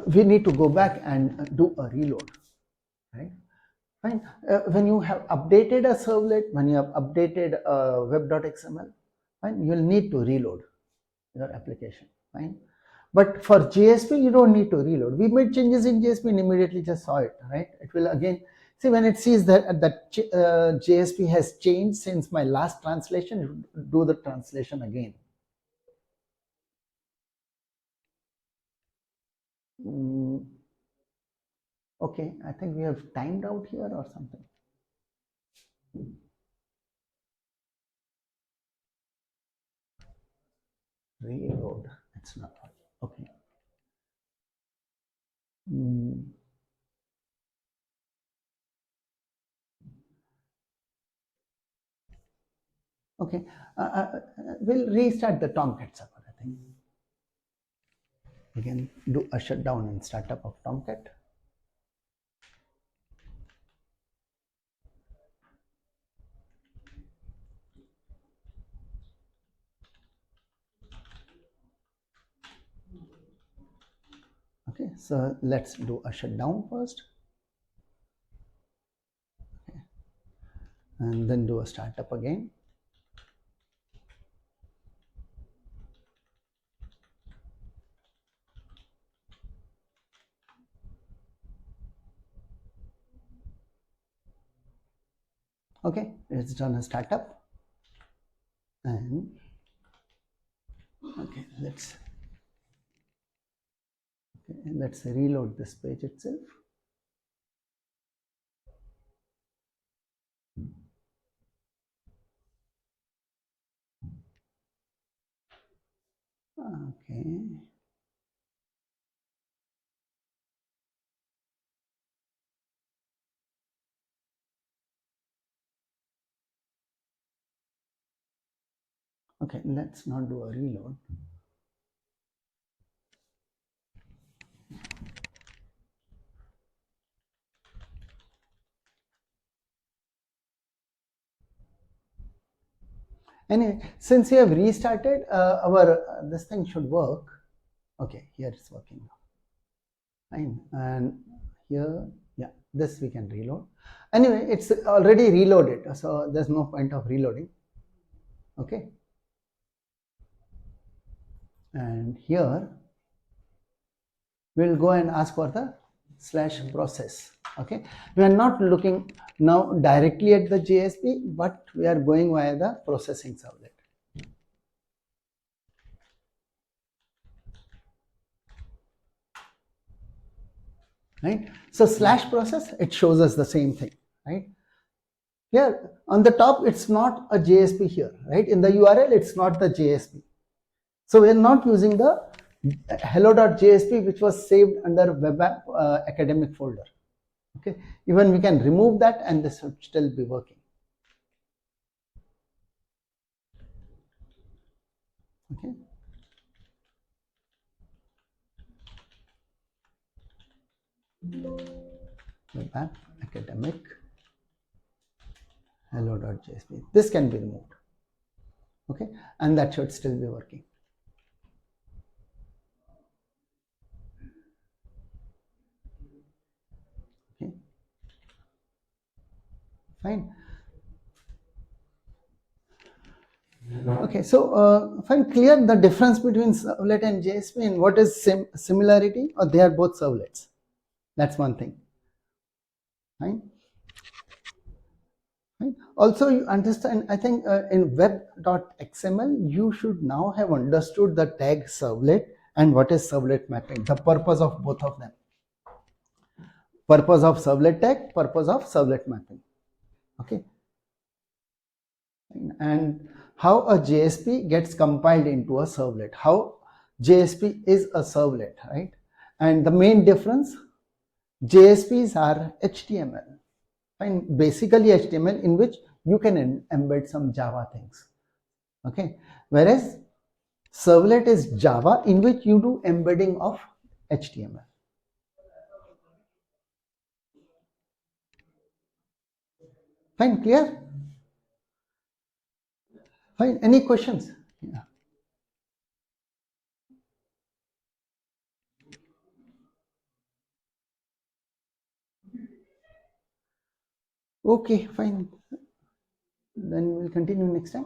we need to go back and do a reload, right? Fine. When you have updated a servlet, when you have updated web.xml, fine, you'll need to reload your application, fine. But for JSP, you don't need to reload. We made changes in JSP and immediately just saw it, right? It will again, see when it sees that JSP has changed since my last translation, it will do the translation again. Okay, I think we have timed out here or something. Reload, it's not okay. Okay, we'll restart the Tomcat server, I think. We can do a shutdown and startup of Tomcat. Okay, so let's do a shutdown first. Okay. And then do a startup again. Okay, it's done a startup. And okay, let's reload this page itself. Okay. Okay, let's not do a reload. Anyway, since we have restarted, our this thing should work. Okay, here it's working now. Fine, and here, yeah, this we can reload. Anyway, it's already reloaded, so there's no point of reloading. Okay, and here we'll go and ask for the /process. Okay, we are not looking now directly at the JSP, but we are going via the processing servlet. Right, so /process, it shows us the same thing, right? Here on the top, it's not a JSP here, right? In the URL, it's not the JSP. So we're not using the hello.jsp, which was saved under web app academic folder. Okay, even we can remove that and this would still be working. Okay. Web app academic hello.jsp. This can be removed. Okay, and that should still be working. Okay, fine. Okay, so fine, clear the difference between servlet and JSP and what is similarity, or they are both servlets. That's one thing. Fine. Right. Also, you understand, I think in web.xml, you should now have understood the tag servlet and what is servlet mapping, the purpose of both of them. Purpose of servlet tag, purpose of servlet mapping. Okay. And how a JSP gets compiled into a servlet, how JSP is a servlet, right? And the main difference, JSPs are HTML. Fine, basically HTML in which you can embed some Java things. Okay, whereas servlet is Java in which you do embedding of HTML. Fine, clear? Fine, any questions? Yeah. Okay, fine. Then we'll continue next time.